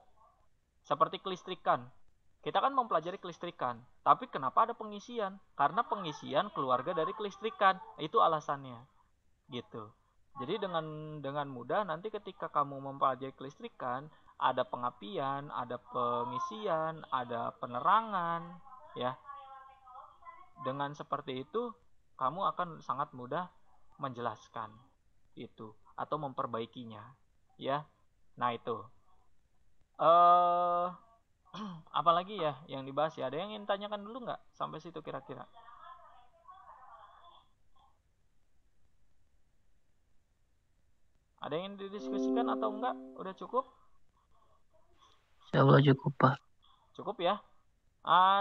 Speaker 1: seperti kelistrikan. Kita kan mempelajari kelistrikan Tapi kenapa ada pengisian? Karena pengisian keluarga dari kelistrikan. Itu alasannya. Gitu. Jadi dengan mudah nanti ketika kamu mempelajari kelistrikan, ada pengapian, ada pengisian, ada penerangan, ya. Dengan seperti itu, kamu akan sangat mudah menjelaskan itu atau memperbaikinya, ya. Nah, itu. Apalagi ya yang dibahas ya? Ada yang ingin tanyakan dulu nggak sampai situ kira-kira? Ada yang ingin didiskusikan atau enggak? Udah cukup?
Speaker 4: Insya Allah cukup, Pak.
Speaker 1: Cukup ya?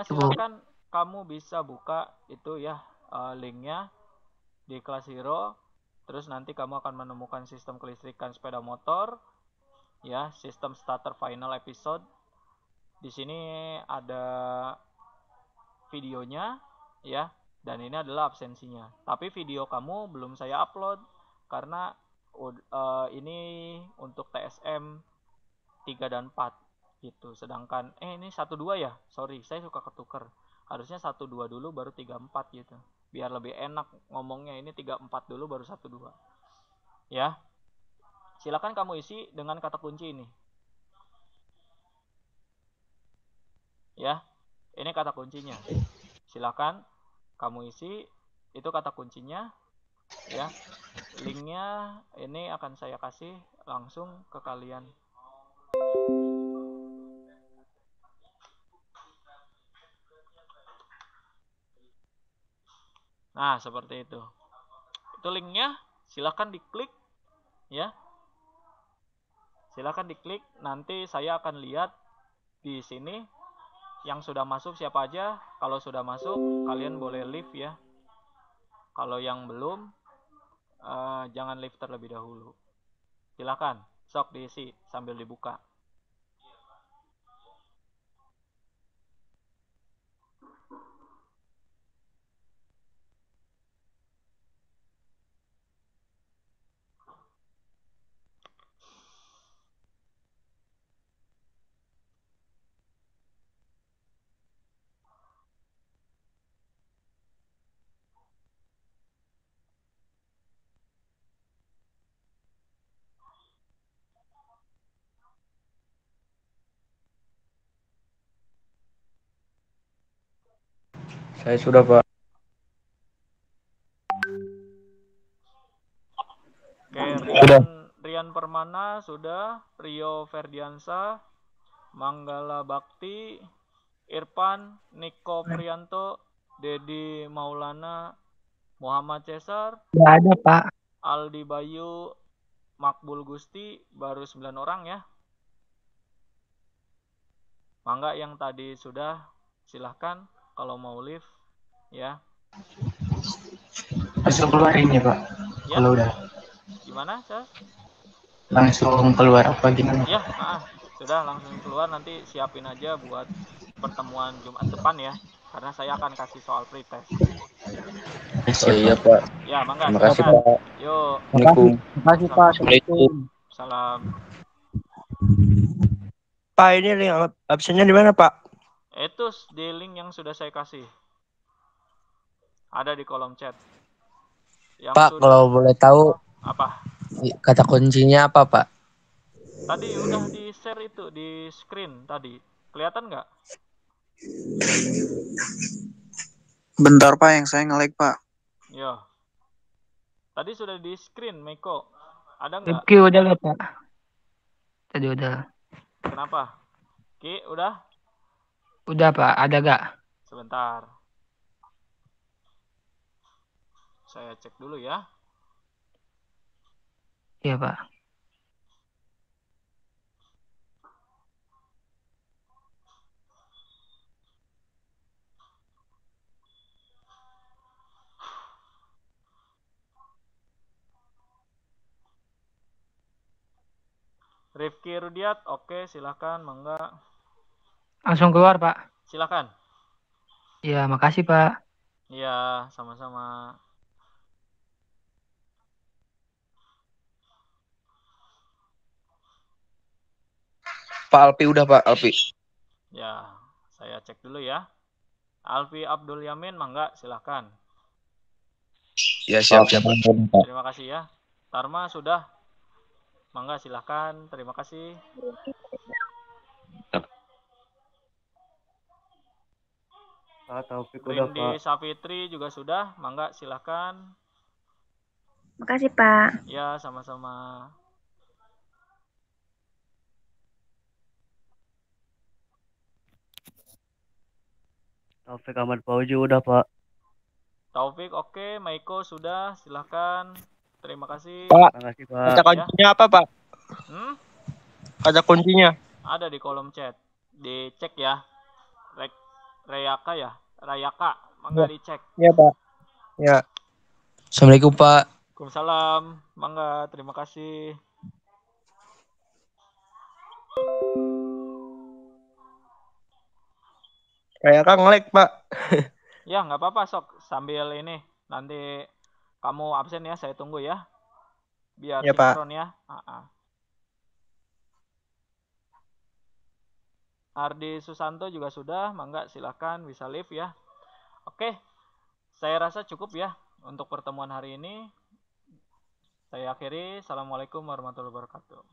Speaker 4: Cukup.
Speaker 1: Silakan kamu bisa buka itu ya, linknya di Kelas Hero. Terus nanti kamu akan menemukan sistem kelistrikan sepeda motor, ya, sistem starter final episode. Di sini ada videonya, ya, dan ini adalah absensinya. Tapi video kamu belum saya upload karena ini untuk TSM 3 dan 4 gitu. Sedangkan ini 1 2 ya. Sorry, saya suka ketuker. Harusnya 1 2 dulu baru 3 4 gitu. Biar lebih enak ngomongnya, ini 3 4 dulu baru 1 2. Ya. Silakan kamu isi dengan kata kunci ini. Ya. Ini kata kuncinya. Silakan kamu isi, itu kata kuncinya, ya. Linknya ini akan saya kasih langsung ke kalian. Nah, seperti itu. Itu linknya, silakan diklik, ya. Silakan diklik, nanti saya akan lihat di sini yang sudah masuk siapa aja. Kalau sudah masuk, kalian boleh leave ya. Kalau yang belum, jangan leave terlebih dahulu. Silakan, sok diisi sambil dibuka.
Speaker 5: Saya sudah, Pak.
Speaker 1: Oke, Rian Permana sudah, Rio Ferdiansa, Manggala Bakti, Irfan, Niko Prianto, Dedi Maulana, Muhammad Cesar,
Speaker 4: Nggak ada, Pak.
Speaker 1: Aldi Bayu, Makbul Gusti, baru 9 orang ya. Mangga yang tadi sudah, silahkan kalau mau live ya.
Speaker 2: Langsung keluar ini Pak.
Speaker 1: Ya.
Speaker 2: Kalau udah.
Speaker 1: Gimana, Cas?
Speaker 2: Langsung keluar apa gimana?
Speaker 1: Ya, sudah langsung keluar, nanti siapin aja buat pertemuan Jumat depan ya. Karena saya akan kasih soal pretest.
Speaker 6: Oh iya Pak.
Speaker 1: Ya, mangga.
Speaker 6: Terima kasih
Speaker 1: silakan.
Speaker 6: Pak.
Speaker 1: Yuk.
Speaker 6: Assalamualaikum.
Speaker 4: Terima kasih, Pak.
Speaker 6: Assalamualaikum.
Speaker 1: Salam.
Speaker 5: Pak, ini link absennya di mana, Pak?
Speaker 1: Itu di link yang sudah saya kasih. Ada di kolom chat. Yang
Speaker 8: Pak,
Speaker 1: sudah...
Speaker 8: kalau boleh tahu
Speaker 1: apa?
Speaker 8: Kata kuncinya apa, Pak?
Speaker 1: Tadi udah di-share itu di screen tadi. Kelihatan nggak?
Speaker 2: Bentar Pak, yang saya nge-lag Pak.
Speaker 1: Ya. Tadi sudah di screen, Meko. Ada nggak?
Speaker 4: Rifki udah nggak, Pak? Tadi udah.
Speaker 1: Kenapa? Ki, udah?
Speaker 4: Udah, Pak. Ada nggak?
Speaker 1: Sebentar. Saya cek dulu ya.
Speaker 4: Iya, Pak.
Speaker 1: Rifki Rudiat, oke, silakan, mangga.
Speaker 4: Langsung keluar, Pak.
Speaker 1: Silakan.
Speaker 4: Iya, makasih, Pak.
Speaker 1: Iya, sama-sama.
Speaker 2: Pak Alpi udah Pak, Alpi.
Speaker 1: Ya, saya cek dulu ya. Alfi Abdul Yamin, mangga silahkan.
Speaker 5: Ya, siap.
Speaker 1: Terima kasih ya. Tarma sudah, mangga silahkan. Terima kasih.
Speaker 9: Pak Taufik udah,
Speaker 1: Rindi
Speaker 9: Pak.
Speaker 1: Safitri juga sudah, mangga silahkan.
Speaker 10: Makasih, Pak.
Speaker 1: Ya, sama-sama.
Speaker 9: Taufik Ahmad Fauzi udah, Pak.
Speaker 1: Taufik oke, Maiko sudah, silahkan. Terima kasih.
Speaker 5: Pak,
Speaker 9: Makasih,
Speaker 5: kata
Speaker 9: Pak.
Speaker 5: kuncinya apa, Pak? Kata kuncinya.
Speaker 1: Ada di kolom chat. Dicek ya. Rayaka ya? Rayaka, mangga dicek.
Speaker 5: Iya, Pak. Ya.
Speaker 8: Assalamualaikum Pak.
Speaker 1: Waalaikumsalam, mangga, terima kasih.
Speaker 5: Kayak kan nge-lag, Pak.
Speaker 1: Ya, nggak apa-apa, sok. Sambil ini, nanti kamu absen ya, saya tunggu ya. Biar
Speaker 5: Ya, Pak.
Speaker 1: sinkron ya. Ardi Susanto juga sudah, mangga silahkan bisa live ya. Oke, saya rasa cukup ya untuk pertemuan hari ini. Saya akhiri. Assalamualaikum warahmatullahi wabarakatuh.